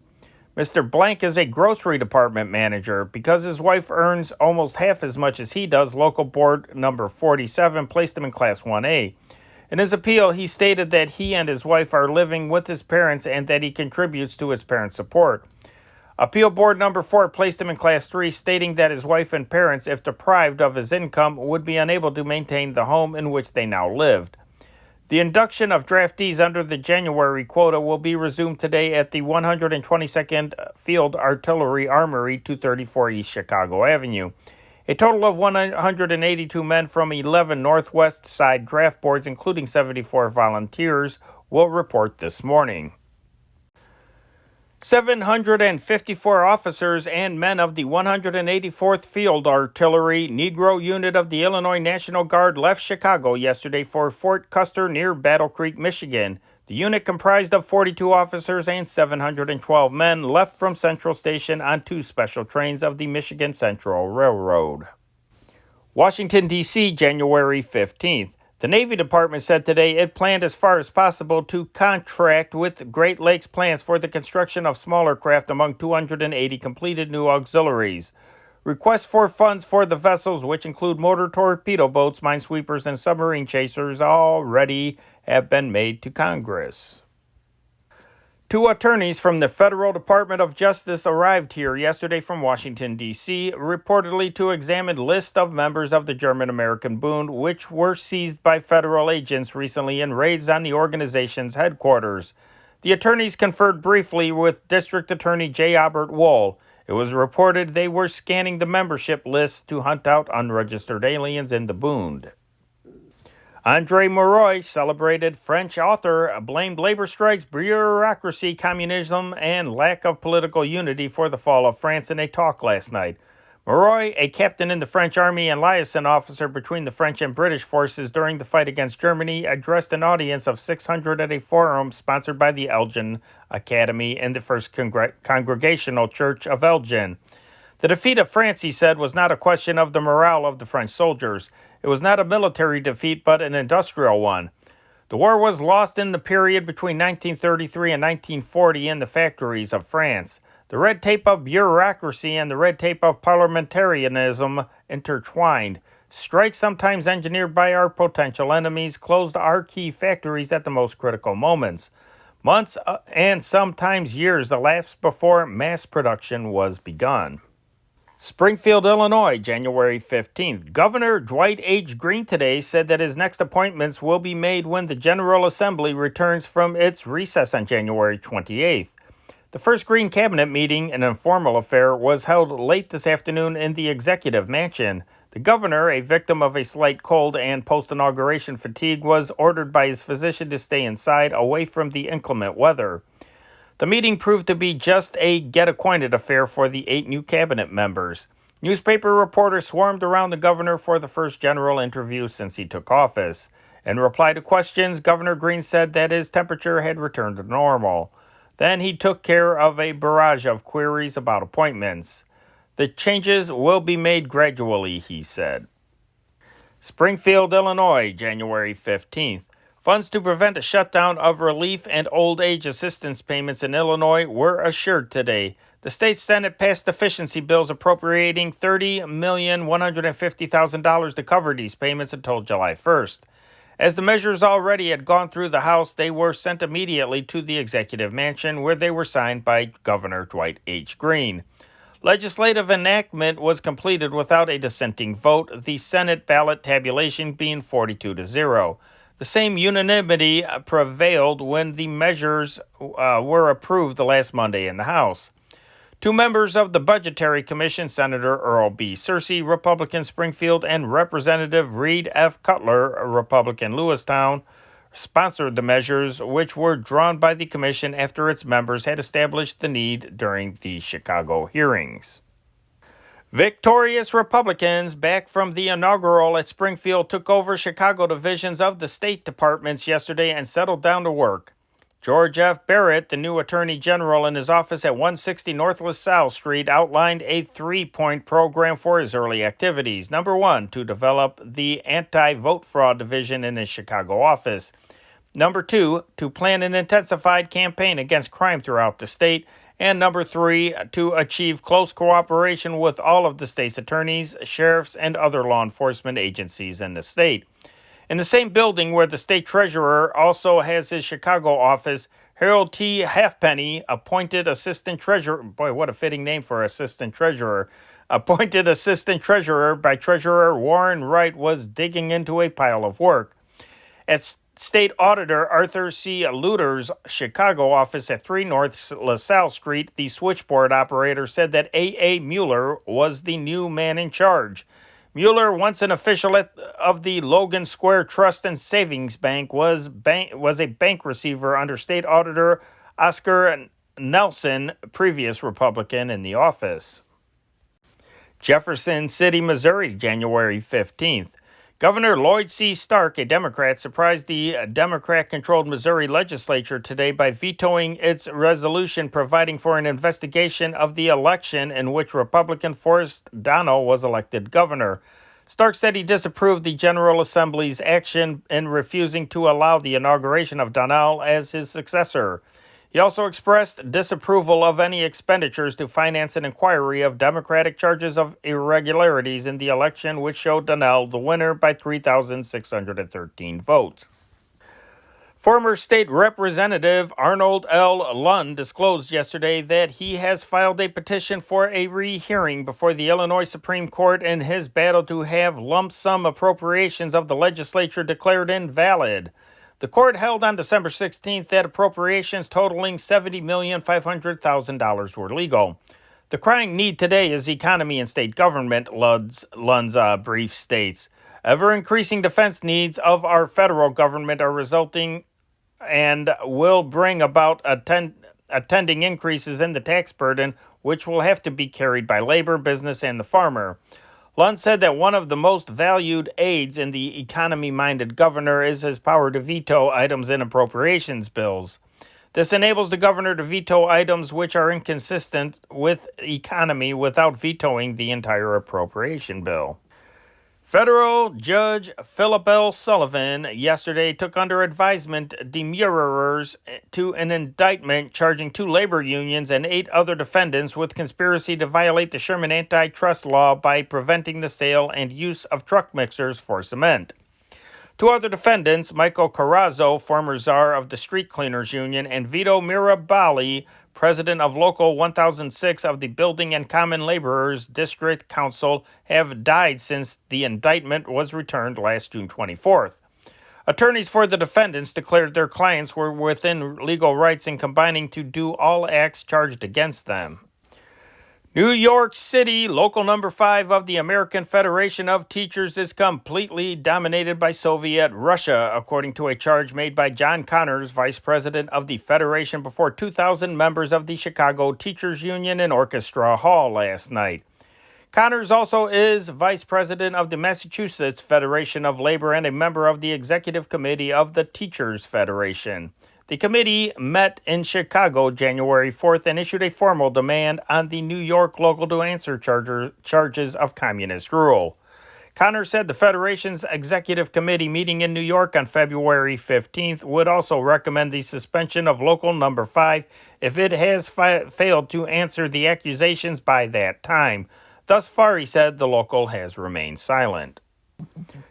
Mr. Blank is a grocery department manager. Because his wife earns almost half as much as he does, Local Board Number 47 placed him in Class 1A. In his appeal, he stated that he and his wife are living with his parents and that he contributes to his parents' support. Appeal Board Number 4 placed him in Class 3, stating that his wife and parents, if deprived of his income, would be unable to maintain the home in which they now lived. The induction of draftees under the January quota will be resumed today at the 122nd Field Artillery Armory, 234 East Chicago Avenue. A total of 182 men from 11 Northwest Side draft boards, including 74 volunteers, will report this morning. 754 officers and men of the 184th Field Artillery Negro Unit of the Illinois National Guard left Chicago yesterday for Fort Custer near Battle Creek, Michigan. The unit, comprised of 42 officers and 712 men, left from Central Station on 2 special trains of the Michigan Central Railroad. Washington, D.C., January 15th. The Navy Department said today it planned as far as possible to contract with Great Lakes Plants for the construction of smaller craft among 280 completed new auxiliaries. Requests for funds for the vessels, which include motor torpedo boats, minesweepers, and submarine chasers, already have been made to Congress. 2 attorneys from the Federal Department of Justice arrived here yesterday from Washington, D.C., reportedly to examine lists of members of the German-American Bund, which were seized by federal agents recently in raids on the organization's headquarters. The attorneys conferred briefly with District Attorney J. Albert Wohl. It was reported they were scanning the membership lists to hunt out unregistered aliens in the Bund. Andre Mauroy, celebrated French author, blamed labor strikes, bureaucracy, communism, and lack of political unity for the fall of France in a talk last night. Mauroy, a captain in the French army and liaison officer between the French and British forces during the fight against Germany, addressed an audience of 600 at a forum sponsored by the Elgin Academy and the First Congregational Church of Elgin. The defeat of France, he said, was not a question of the morale of the French soldiers. It was not a military defeat, but an industrial one. The war was lost in the period between 1933 and 1940 in the factories of France. The red tape of bureaucracy and the red tape of parliamentarianism intertwined. Strikes, sometimes engineered by our potential enemies, closed our key factories at the most critical moments. Months and sometimes years elapsed before mass production was begun. Springfield, Illinois, January 15th. Governor Dwight H. Green today said that his next appointments will be made when the General Assembly returns from its recess on January 28th. The first Green cabinet meeting, an informal affair, was held late this afternoon in the Executive Mansion. The governor, a victim of a slight cold and post-inauguration fatigue, was ordered by his physician to stay inside, away from the inclement weather. The meeting proved to be just a get-acquainted affair for the 8 new cabinet members. Newspaper reporters swarmed around the governor for the first general interview since he took office. In reply to questions, Governor Green said that his temperature had returned to normal. Then he took care of a barrage of queries about appointments. The changes will be made gradually, he said. Springfield, Illinois, January 15th. Funds to prevent a shutdown of relief and old age assistance payments in Illinois were assured today. The state Senate passed efficiency bills appropriating $30,150,000 to cover these payments until July 1st. As the measures already had gone through the House, they were sent immediately to the Executive Mansion, where they were signed by Governor Dwight H. Green. Legislative enactment was completed without a dissenting vote, the Senate ballot tabulation being 42-0. The same unanimity prevailed when the measures were approved the last Monday in the House. 2 members of the Budgetary Commission, Senator Earl B. Searcy, Republican Springfield, and Representative Reed F. Cutler, Republican Lewistown, sponsored the measures, which were drawn by the commission after its members had established the need during the Chicago hearings. Victorious Republicans back from the inaugural at Springfield took over Chicago divisions of the state departments yesterday and settled down to work. George F. Barrett, the new Attorney General in his office at 160 North LaSalle Street, outlined a 3-point program for his early activities. Number 1, to develop the anti-vote fraud division in his Chicago office. Number 2, to plan an intensified campaign against crime throughout the state. And number 3, to achieve close cooperation with all of the state's attorneys, sheriffs, and other law enforcement agencies in the state. In the same building where the state treasurer also has his Chicago office, Harold T. Halfpenny, appointed assistant treasurer, boy, what a fitting name for assistant treasurer, appointed assistant treasurer by Treasurer Warren Wright, was digging into a pile of work. At State Auditor Arthur C. Luter's Chicago office at 3 North LaSalle Street, the switchboard operator said that A.A. Mueller was the new man in charge. Mueller, once an official of the Logan Square Trust and Savings Bank, was a bank receiver under State Auditor Oscar Nelson, previous Republican in the office. Jefferson City, Missouri, January 15th. Governor Lloyd C. Stark, a Democrat, surprised the Democrat-controlled Missouri legislature today by vetoing its resolution providing for an investigation of the election in which Republican Forrest Donnell was elected governor. Stark said he disapproved the General Assembly's action in refusing to allow the inauguration of Donnell as his successor. He also expressed disapproval of any expenditures to finance an inquiry of Democratic charges of irregularities in the election, which showed Donnell the winner by 3,613 votes. Former state representative Arnold L. Lund disclosed yesterday that he has filed a petition for a rehearing before the Illinois Supreme Court in his battle to have lump sum appropriations of the legislature declared invalid. The court held on December 16th that appropriations totaling $70,500,000 were legal. The crying need today is economy and state government, Lund's brief states. Ever-increasing defense needs of our federal government are resulting and will bring about attending increases in the tax burden, which will have to be carried by labor, business, and the farmer. Lund said that one of the most valued aids in the economy-minded governor is his power to veto items in appropriations bills. This enables the governor to veto items which are inconsistent with economy without vetoing the entire appropriation bill. Federal Judge Philip L. Sullivan yesterday took under advisement demurrers to an indictment charging 2 labor unions and 8 other defendants with conspiracy to violate the Sherman antitrust law by preventing the sale and use of truck mixers for cement. 2 other defendants, Michael Carrazzo, former czar of the Street Cleaners Union, and Vito Mirabali, president of Local 1006 of the Building and Common Laborers District Council, have died since the indictment was returned last June 24th. Attorneys for the defendants declared their clients were within legal rights in combining to do all acts charged against them. New York City, local number 5 of the American Federation of Teachers, is completely dominated by Soviet Russia, according to a charge made by John Connors, vice president of the Federation, before 2,000 members of the Chicago Teachers Union in Orchestra Hall last night. Connors also is vice president of the Massachusetts Federation of Labor and a member of the executive committee of the Teachers Federation. The committee met in Chicago January 4th and issued a formal demand on the New York local to answer charges of communist rule. Connors said the Federation's executive committee meeting in New York on February 15th would also recommend the suspension of local number 5 if it has failed to answer the accusations by that time. Thus far, he said, the local has remained silent.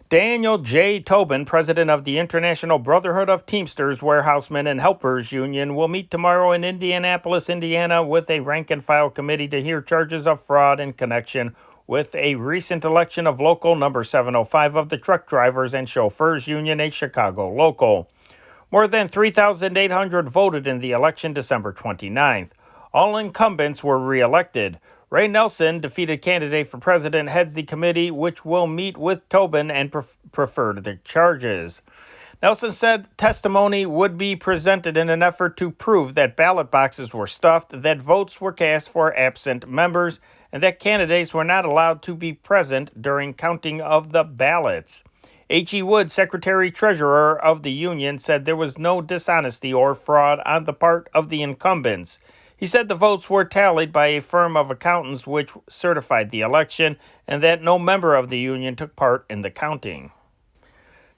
Daniel J. Tobin, president of the International Brotherhood of Teamsters, Warehousemen, and Helpers Union, will meet tomorrow in Indianapolis, Indiana, with a rank-and-file committee to hear charges of fraud in connection with a recent election of local number 705 of the Truck Drivers and Chauffeurs Union, a Chicago local. More than 3,800 voted in the election December 29th. All incumbents were re-elected. Ray Nelson, defeated candidate for president, heads the committee, which will meet with Tobin and prefer the charges. Nelson said testimony would be presented in an effort to prove that ballot boxes were stuffed, that votes were cast for absent members, and that candidates were not allowed to be present during counting of the ballots. H.E. Wood, secretary-treasurer of the union, said there was no dishonesty or fraud on the part of the incumbents. He said the votes were tallied by a firm of accountants which certified the election and that no member of the union took part in the counting.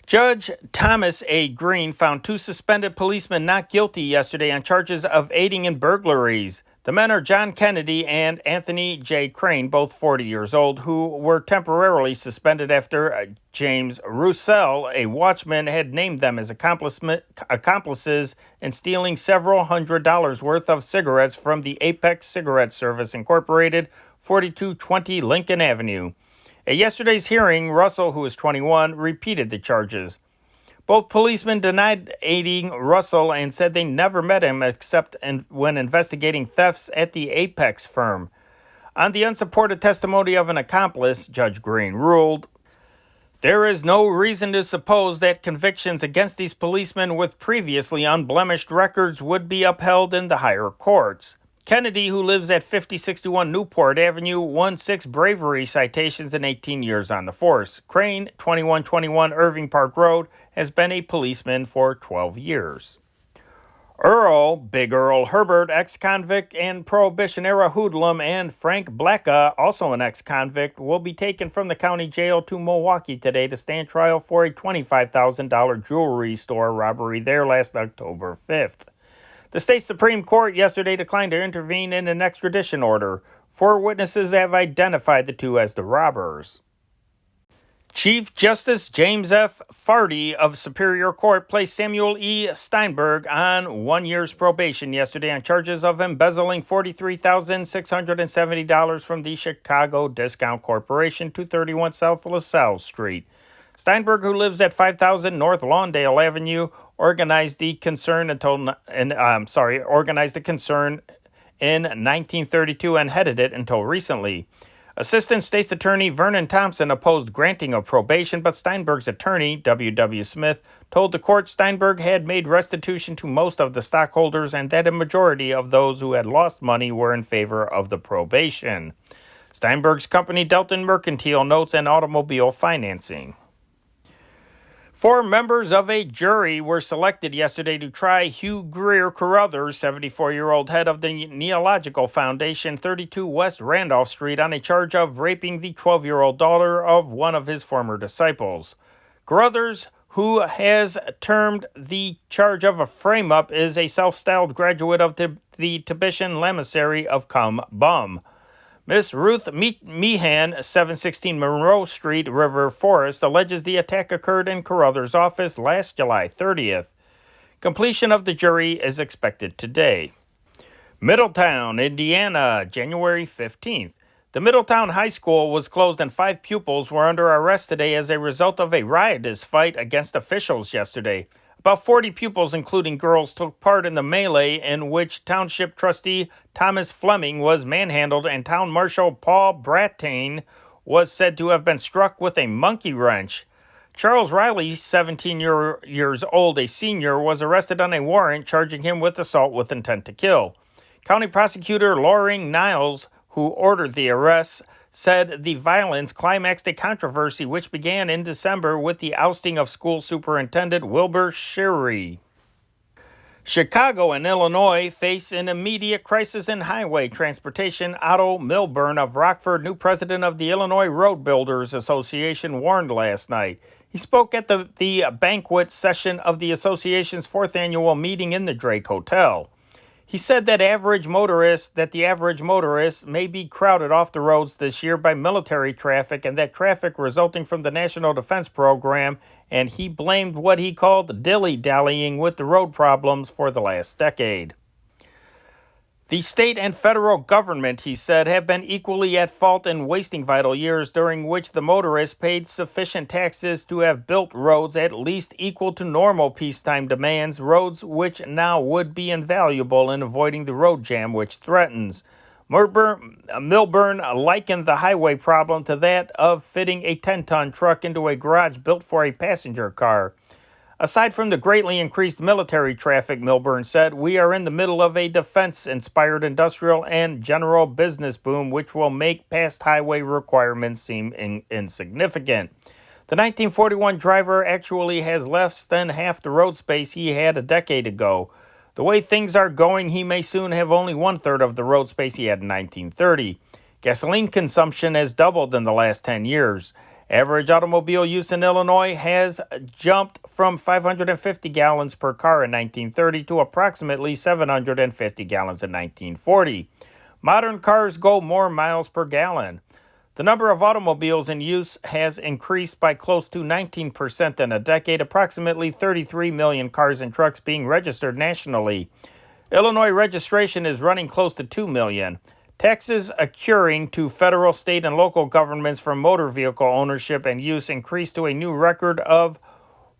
Judge Thomas A. Green found 2 suspended policemen not guilty yesterday on charges of aiding in burglaries. The men are John Kennedy and Anthony J. Crane, both 40 years old, who were temporarily suspended after James Roussel, a watchman, had named them as accomplices in stealing several $100s worth of cigarettes from the Apex Cigarette Service Incorporated, 4220 Lincoln Avenue. At yesterday's hearing, Russell, who is 21, repeated the charges. Both policemen denied aiding Russell and said they never met him except when investigating thefts at the Apex firm. On the unsupported testimony of an accomplice, Judge Green ruled, there is no reason to suppose that convictions against these policemen with previously unblemished records would be upheld in the higher courts. Kennedy, who lives at 5061 Newport Avenue, won 6 bravery citations in 18 years on the force. Crane, 2121 Irving Park Road, has been a policeman for 12 years. Big Earl Herbert, ex-convict and Prohibition-era hoodlum, and Frank Blacka, also an ex-convict, will be taken from the county jail to Milwaukee today to stand trial for a $25,000 jewelry store robbery there last October 5th. The state Supreme Court yesterday declined to intervene in an extradition order. 4 witnesses have identified the 2 as the robbers. Chief Justice James F. Fardy of Superior Court placed Samuel E. Steinberg on 1 year's probation yesterday on charges of embezzling $43,670 from the Chicago Discount Corporation, 231 South LaSalle Street. Steinberg, who lives at 5000 North Lawndale Avenue, organized the concern in 1932 and headed it until recently. Assistant State's Attorney Vernon Thompson opposed granting of probation, but Steinberg's attorney, W.W. Smith, told the court Steinberg had made restitution to most of the stockholders and that a majority of those who had lost money were in favor of the probation. Steinberg's company dealt in mercantile notes and automobile financing. Four members of a jury were selected yesterday to try Hugh Greer Carruthers, 74-year-old head of the Neological Foundation, 32 West Randolph Street, on a charge of raping the 12-year-old daughter of one of his former disciples. Carruthers, who has termed the charge of a frame-up, is a self-styled graduate of the Tibetan Lamasery of Cum Bum. Miss Ruth Meehan, 716 Monroe Street, River Forest, alleges the attack occurred in Carruthers' office last July 30th. Completion of the jury is expected today. Middletown, Indiana, January 15th. The Middletown High School was closed and 5 pupils were under arrest today as a result of a riotous fight against officials yesterday. About 40 pupils, including girls, took part in the melee in which Township Trustee Thomas Fleming was manhandled and Town Marshal Paul Brattain was said to have been struck with a monkey wrench. Charles Riley, 17 years old, a senior, was arrested on a warrant charging him with assault with intent to kill. County Prosecutor Loring Niles, who ordered the arrests, said the violence climaxed a controversy which began in December with the ousting of school superintendent Wilbur Sherry. Chicago and Illinois face an immediate crisis in highway transportation. Otto Milburn of Rockford, new president of the Illinois Road Builders Association, warned last night. He spoke at the banquet session of the association's 4th annual meeting in the Drake Hotel. He said that the average motorist may be crowded off the roads this year by military traffic and that traffic resulting from the National Defense Program, and he blamed what he called dilly-dallying with the road problems for the last decade. The state and federal government, he said, have been equally at fault in wasting vital years during which the motorists paid sufficient taxes to have built roads at least equal to normal peacetime demands, roads which now would be invaluable in avoiding the road jam which threatens. Milburn likened the highway problem to that of fitting a 10-ton truck into a garage built for a passenger car. Aside from the greatly increased military traffic, Milburn said, we are in the middle of a defense-inspired industrial and general business boom which will make past highway requirements seem insignificant. The 1941 driver actually has less than half the road space he had a decade ago. The way things are going, he may soon have only 1/3 of the road space he had in 1930. Gasoline consumption has doubled in the last 10 years. Average automobile use in Illinois has jumped from 550 gallons per car in 1930 to approximately 750 gallons in 1940. Modern cars go more miles per gallon. The number of automobiles in use has increased by close to 19% in a decade, approximately 33 million cars and trucks being registered nationally. Illinois registration is running close to 2 million. Taxes accruing to federal, state, and local governments from motor vehicle ownership and use increased to a new record of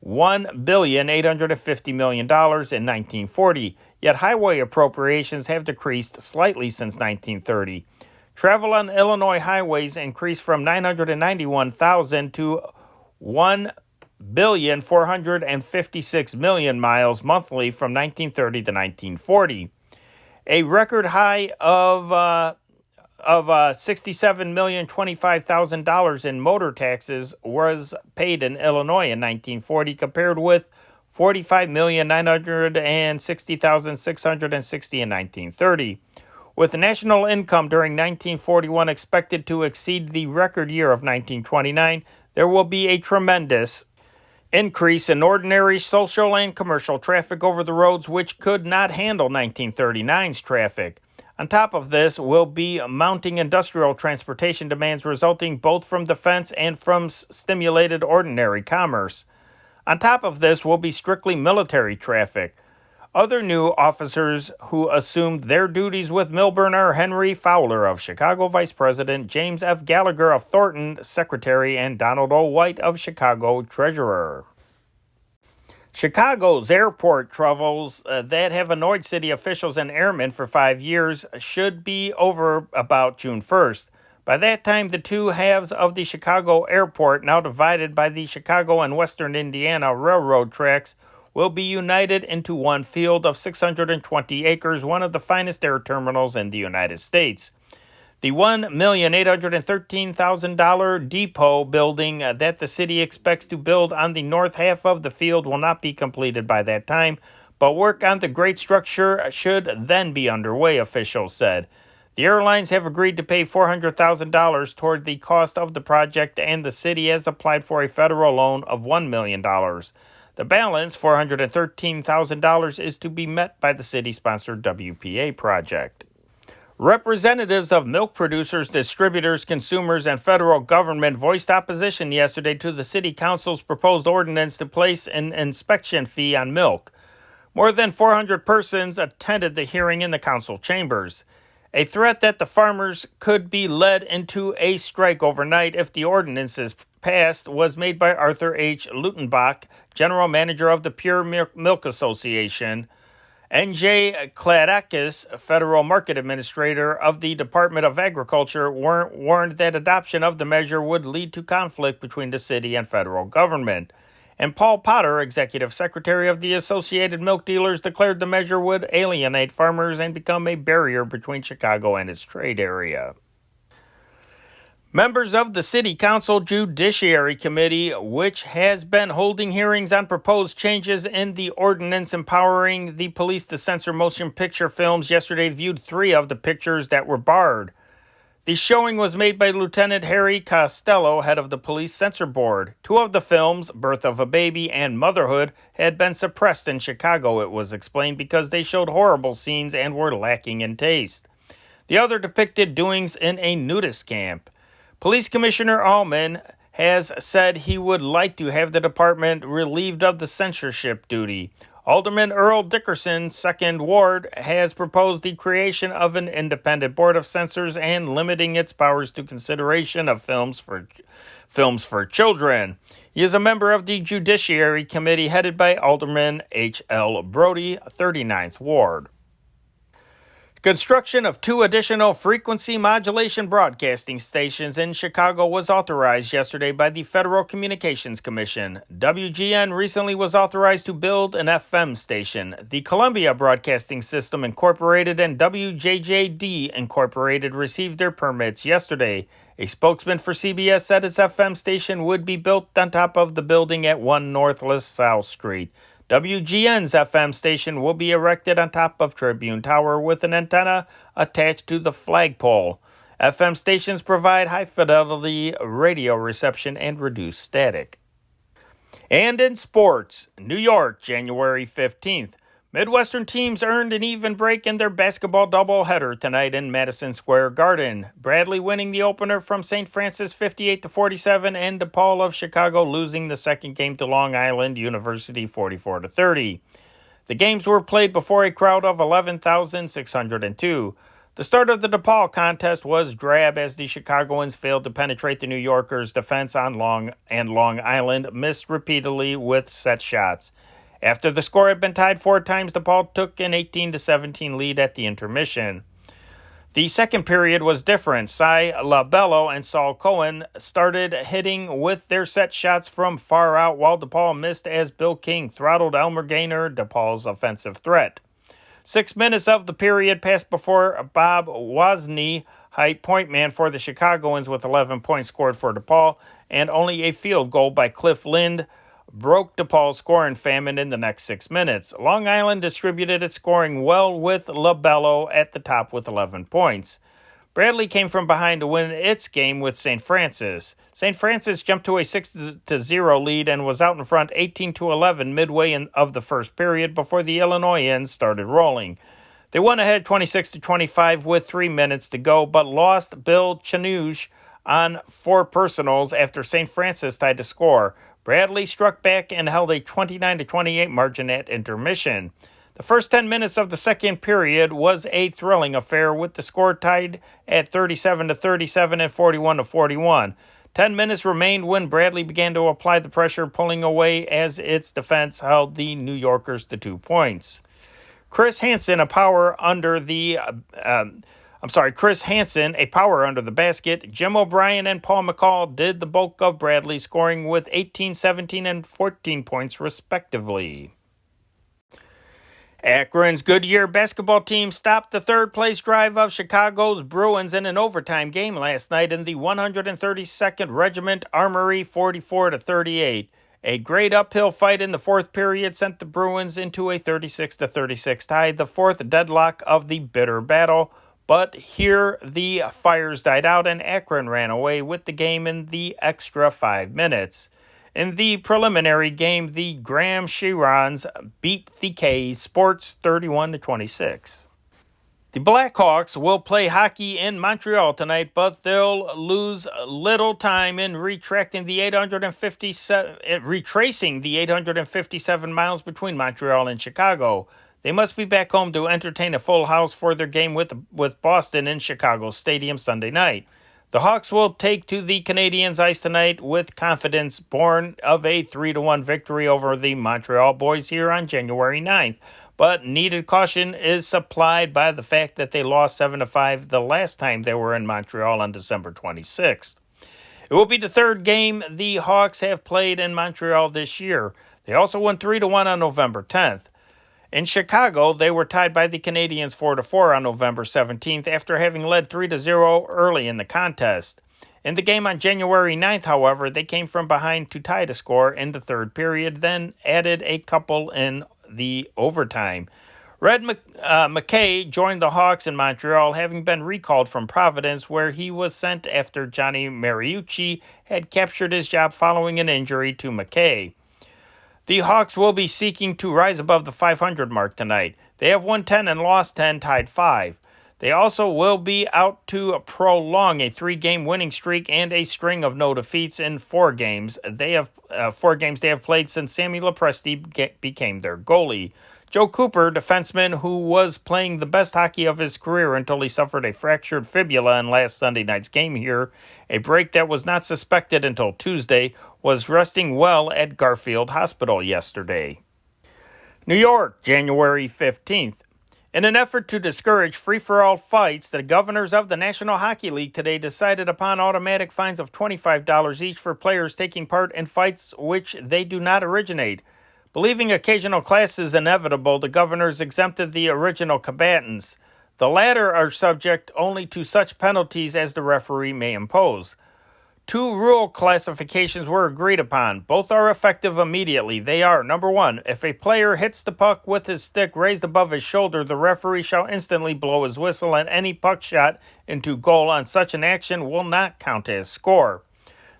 $1,850,000,000 in 1940, yet highway appropriations have decreased slightly since 1930. Travel on Illinois highways increased from 991,000 to 1,456,000,000 miles monthly from 1930 to 1940. A record high of $67,025,000 in motor taxes was paid in Illinois in 1940, compared with $45,960,660 in 1930. With national income during 1941 expected to exceed the record year of 1929, there will be a tremendous increase in ordinary social and commercial traffic over the roads which could not handle 1939's traffic. On top of this will be mounting industrial transportation demands resulting both from defense and from stimulated ordinary commerce. On top of this will be strictly military traffic. Other new officers who assumed their duties with Milburn are Henry Fowler of Chicago Vice President, James F. Gallagher of Thornton, Secretary, and Donald O. White of Chicago, Treasurer. Chicago's airport troubles that have annoyed city officials and airmen for 5 years should be over about June 1st. By that time, the two halves of the Chicago airport, now divided by the Chicago and Western Indiana railroad tracks, will be united into one field of 620 acres, one of the finest air terminals in the United States. The $1,813,000 depot building that the city expects to build on the north half of the field will not be completed by that time, but work on the grade structure should then be underway, officials said. The airlines have agreed to pay $400,000 toward the cost of the project, and the city has applied for a federal loan of $1 million. The balance, $413,000, is to be met by the city-sponsored WPA project. Representatives of milk producers, distributors, consumers, and federal government voiced opposition yesterday to the City Council's proposed ordinance to place an inspection fee on milk. More than 400 persons attended the hearing in the council chambers. A threat that the farmers could be led into a strike overnight if the ordinance is passed was made by Arthur H. Lutenbach, general manager of the Pure Milk Association. N.J. Kladakis, federal market administrator of the Department of Agriculture, warned that adoption of the measure would lead to conflict between the city and federal government. And Paul Potter, executive secretary of the Associated Milk Dealers, declared the measure would alienate farmers and become a barrier between Chicago and its trade area. Members of the City Council Judiciary Committee, which has been holding hearings on proposed changes in the ordinance empowering the police to censor motion picture films, yesterday viewed 3 of the pictures that were barred. The showing was made by Lieutenant Harry Costello, head of the Police Censor Board. 2 of the films, Birth of a Baby and Motherhood, had been suppressed in Chicago, it was explained, because they showed horrible scenes and were lacking in taste. The other depicted doings in a nudist camp. Police Commissioner Allman has said he would like to have the department relieved of the censorship duty. Alderman Earl Dickerson, 2nd Ward, has proposed the creation of an independent board of censors and limiting its powers to consideration of films for children. He is a member of the Judiciary Committee headed by Alderman H.L. Brody, 39th Ward. Construction of 2 additional frequency modulation broadcasting stations in Chicago was authorized yesterday by the Federal Communications Commission. WGN recently was authorized to build an FM station. The Columbia Broadcasting System Incorporated and WJJD Incorporated received their permits yesterday. A spokesman for CBS said its FM station would be built on top of the building at 1 North LaSalle Street. WGN's FM station will be erected on top of Tribune Tower with an antenna attached to the flagpole. FM stations provide high-fidelity radio reception and reduce static. And in sports, New York, January 15th. Midwestern teams earned an even break in their basketball doubleheader tonight in Madison Square Garden. Bradley winning the opener from St. Francis 58-47, and DePaul of Chicago losing the second game to Long Island University 44-30. The games were played before a crowd of 11,602. The start of the DePaul contest was drab as the Chicagoans failed to penetrate the New Yorkers' defense on Long Island, missed repeatedly with set shots. After the score had been tied 4 times, DePaul took an 18-17 lead at the intermission. The second period was different. Cy LaBello and Saul Cohen started hitting with their set shots from far out, while DePaul missed as Bill King throttled Elmer Gaynor, DePaul's offensive threat. 6 minutes of the period passed before Bob Wozny, high point man for the Chicagoans, with 11 points scored for DePaul, and only a field goal by Cliff Lind broke DePaul's scoring famine in the next 6 minutes. Long Island distributed its scoring well with LaBello at the top with 11 points. Bradley came from behind to win its game with St. Francis. St. Francis jumped to a 6-0 lead and was out in front 18-11 midway of the first period before the Illinoisans started rolling. They went ahead 26-25 with 3 minutes to go, but lost Bill Chanuge on 4 personals after St. Francis tied the score. Bradley struck back and held a 29-28 margin at intermission. The first 10 minutes of the second period was a thrilling affair, with the score tied at 37-37 and 41-41. 10 minutes remained when Bradley began to apply the pressure, pulling away as its defense held the New Yorkers to 2 points. Chris Hansen, a power under the basket. Jim O'Brien and Paul McCall did the bulk of Bradley's scoring with 18, 17, and 14 points respectively. Akron's Goodyear basketball team stopped the third-place drive of Chicago's Bruins in an overtime game last night in the 132nd Regiment Armory 44-38. A great uphill fight in the fourth period sent the Bruins into a 36-36 tie, the fourth deadlock of the bitter battle. But here the fires died out and Akron ran away with the game in the extra 5 minutes. In the preliminary game, the Graham Sherrons beat the K's Sports 31-26. The Blackhawks will play hockey in Montreal tonight, but they'll lose little time in retracing the 857 miles between Montreal and Chicago. They must be back home to entertain a full house for their game with Boston in Chicago Stadium Sunday night. The Hawks will take to the Canadiens' ice tonight with confidence born of a 3-1 victory over the Montreal boys here on January 9th. But needed caution is supplied by the fact that they lost 7-5 the last time they were in Montreal on December 26th. It will be the third game the Hawks have played in Montreal this year. They also won 3-1 on November 10th. In Chicago, they were tied by the Canadiens 4-4 on November 17th after having led 3-0 early in the contest. In the game on January 9th, however, they came from behind to tie the score in the third period, then added a couple in the overtime. Red McKay joined the Hawks in Montreal, having been recalled from Providence, where he was sent after Johnny Mariucci had captured his job following an injury to McKay. The Hawks will be seeking to rise above the 500 mark tonight. They have won 10 and lost 10, tied 5. They also will be out to prolong a 3-game winning streak and a string of no defeats in 4 games. They have 4 games they have played since Sammy Lepresti became their goalie. Joe Cooper, defenseman who was playing the best hockey of his career until he suffered a fractured fibula in last Sunday night's game here, a break that was not suspected until Tuesday, was resting well at Garfield Hospital yesterday. New York, January 15th. In an effort to discourage free-for-all fights, the governors of the National Hockey League today decided upon automatic fines of $25 each for players taking part in fights which they do not originate. Believing occasional clash is inevitable, the governors exempted the original combatants. The latter are subject only to such penalties as the referee may impose. 2 rule classifications were agreed upon. Both are effective immediately. They are, number 1, if a player hits the puck with his stick raised above his shoulder, the referee shall instantly blow his whistle, and any puck shot into goal on such an action will not count as score.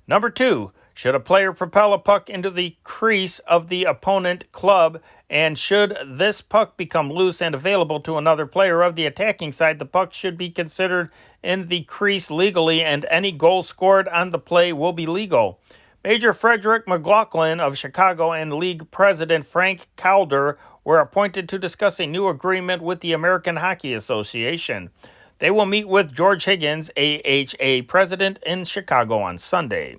Number 2, should a player propel a puck into the crease of the opponent club, and should this puck become loose and available to another player of the attacking side, the puck should be considered in the crease legally, and any goal scored on the play will be legal. Major Frederick McLaughlin of Chicago and league president Frank Calder were appointed to discuss a new agreement with the American Hockey Association. They will meet with George Higgins, AHA president, in Chicago on Sunday.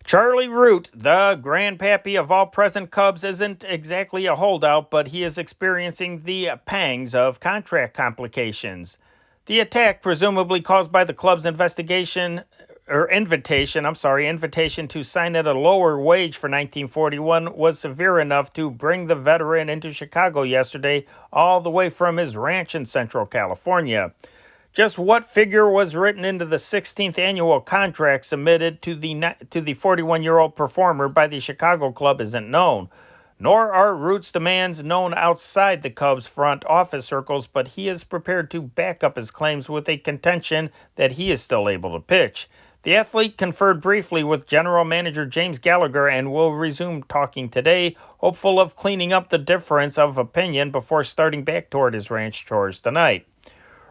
Charlie Root, the grandpappy of all present Cubs, isn't exactly a holdout, but he is experiencing the pangs of contract complications. The attack, presumably caused by the club's invitation to sign at a lower wage for 1941, was severe enough to bring the veteran into Chicago yesterday, all the way from his ranch in Central California. Just what figure was written into the 16th annual contract submitted to the 41-year-old performer by the Chicago club isn't known, nor are Root's demands known outside the Cubs' front office circles, but he is prepared to back up his claims with a contention that he is still able to pitch. The athlete conferred briefly with general manager James Gallagher and will resume talking today, hopeful of cleaning up the difference of opinion before starting back toward his ranch chores tonight.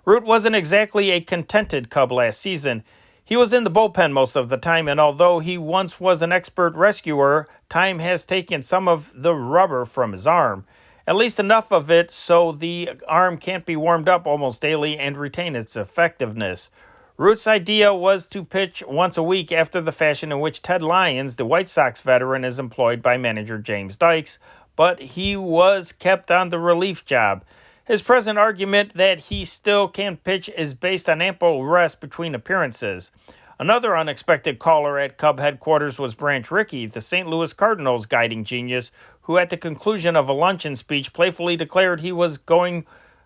Root wasn't exactly a contented Cub last season. He was in the bullpen most of the time, and although he once was an expert rescuer, time has taken some of the rubber from his arm. At least enough of it so the arm can't be warmed up almost daily and retain its effectiveness. Root's idea was to pitch once a week after the fashion in which Ted Lyons, the White Sox veteran, is employed by manager James Dykes, but he was kept on the relief job. His present argument that he still can pitch is based on ample rest between appearances. Another unexpected caller at Cub headquarters was Branch Rickey, the St. Louis Cardinals guiding genius, who at the conclusion of a luncheon speech playfully declared he was going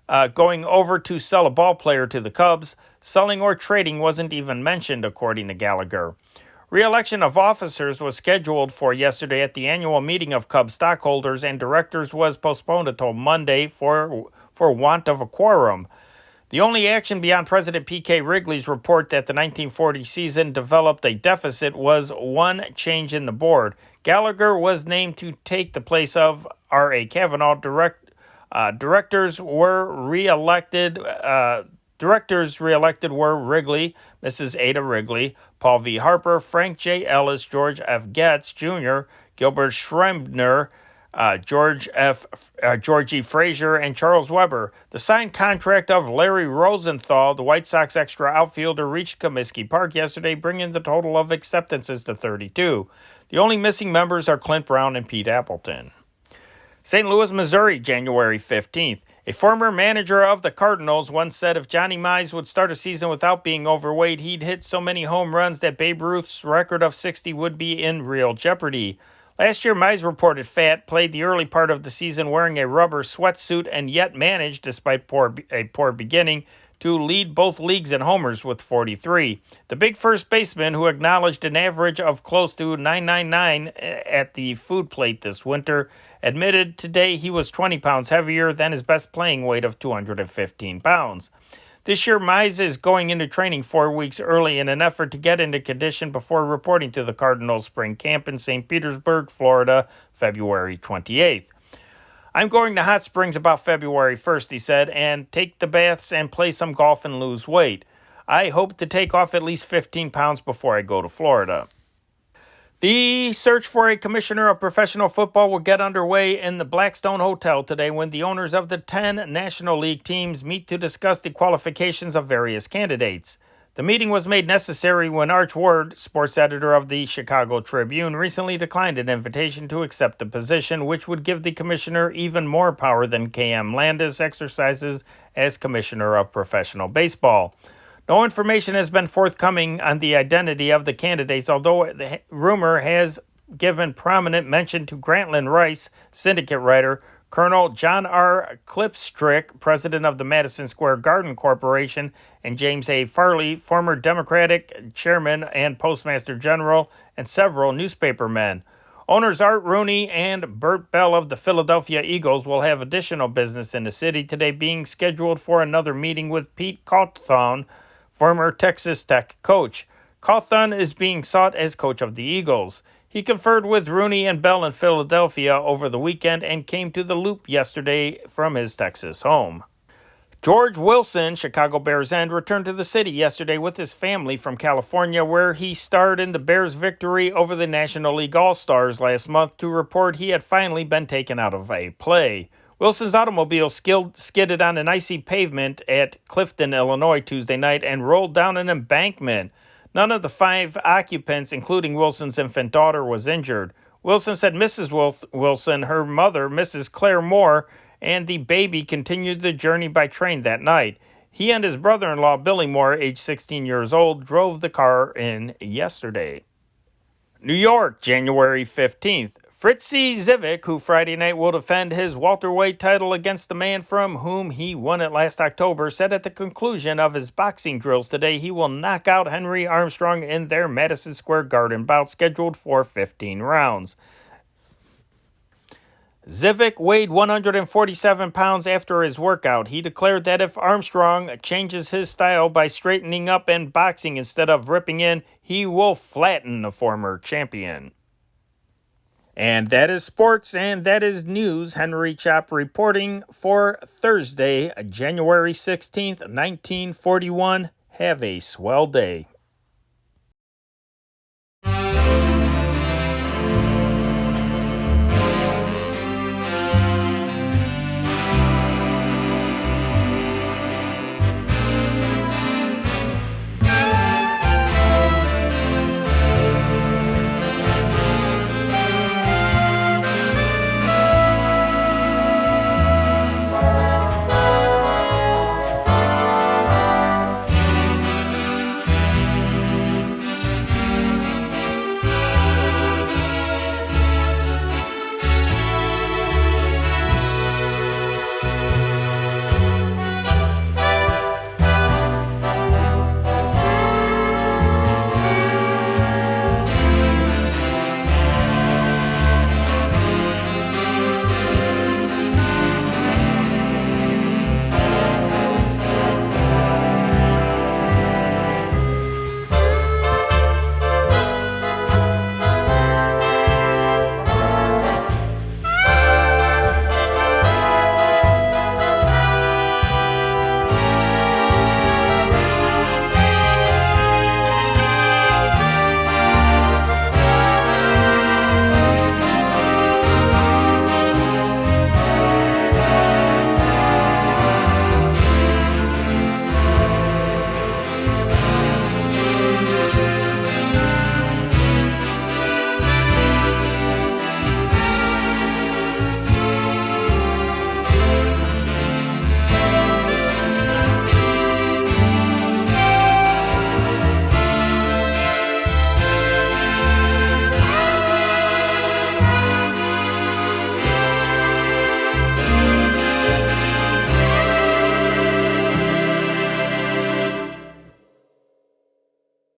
over to sell a ball player to the Cubs. Selling or trading wasn't even mentioned, according to Gallagher. Re-election of officers was scheduled for yesterday at the annual meeting of Cubs stockholders, and directors was postponed until Monday for want of a quorum. The only action beyond President P.K. Wrigley's report that the 1940 season developed a deficit was one change in the board. Gallagher was named to take the place of R.A. Kavanaugh. Directors re-elected were Wrigley, Mrs. Ada Wrigley, Paul V. Harper, Frank J. Ellis, George F. Getz Jr., Gilbert Schrembner, George E. Frazier, and Charles Weber. The signed contract of Larry Rosenthal, the White Sox extra outfielder, reached Comiskey Park yesterday, bringing the total of acceptances to 32. The only missing members are Clint Brown and Pete Appleton. St. Louis, Missouri, January 15th. A former manager of the Cardinals once said if Johnny Mize would start a season without being overweight, he'd hit so many home runs that Babe Ruth's record of 60 would be in real jeopardy. Last year, Mize reported fat, played the early part of the season wearing a rubber sweatsuit, and yet managed, despite a poor beginning, to lead both leagues in homers with 43. The big first baseman, who acknowledged an average of close to 999 at the food plate this winter, admitted today he was 20 pounds heavier than his best playing weight of 215 pounds. This year, Mize is going into training 4 weeks early in an effort to get into condition before reporting to the Cardinals spring camp in St. Petersburg, Florida, February 28th. I'm going to Hot Springs about February 1st, he said, and take the baths and play some golf and lose weight. I hope to take off at least 15 pounds before I go to Florida. The search for a commissioner of professional football will get underway in the Blackstone Hotel today when the owners of the 10 National League teams meet to discuss the qualifications of various candidates. The meeting was made necessary when Arch Ward, sports editor of the Chicago Tribune, recently declined an invitation to accept the position, which would give the commissioner even more power than K.M. Landis exercises as commissioner of professional baseball. No information has been forthcoming on the identity of the candidates, although the rumor has given prominent mention to Grantland Rice, syndicate writer, Colonel John R. Clipstrick, president of the Madison Square Garden Corporation, and James A. Farley, former Democratic chairman and postmaster general, and several newspaper men. Owners Art Rooney and Bert Bell of the Philadelphia Eagles will have additional business in the city today, being scheduled for another meeting with Pete Cawthon, former Texas Tech coach. Cawthon is being sought as coach of the Eagles. He conferred with Rooney and Bell in Philadelphia over the weekend and came to the Loop yesterday from his Texas home. George Wilson, Chicago Bears end, returned to the city yesterday with his family from California, where he starred in the Bears' victory over the National League All-Stars last month to report he had finally been taken out of a play. Wilson's automobile skidded on an icy pavement at Clifton, Illinois, Tuesday night and rolled down an embankment. None of the 5 occupants, including Wilson's infant daughter, was injured. Wilson said Mrs. Wilson, her mother, Mrs. Claire Moore, and the baby continued the journey by train that night. He and his brother-in-law, Billy Moore, age 16 years old, drove the car in yesterday. New York, January 15th. Fritzy Zivik, who Friday night will defend his welterweight title against the man from whom he won it last October, said at the conclusion of his boxing drills today he will knock out Henry Armstrong in their Madison Square Garden bout scheduled for 15 rounds. Zivik weighed 147 pounds after his workout. He declared that if Armstrong changes his style by straightening up and boxing instead of ripping in, he will flatten the former champion. And that is sports, and that is news. Henry Chop reporting for Thursday, January 16th, 1941. Have a swell day.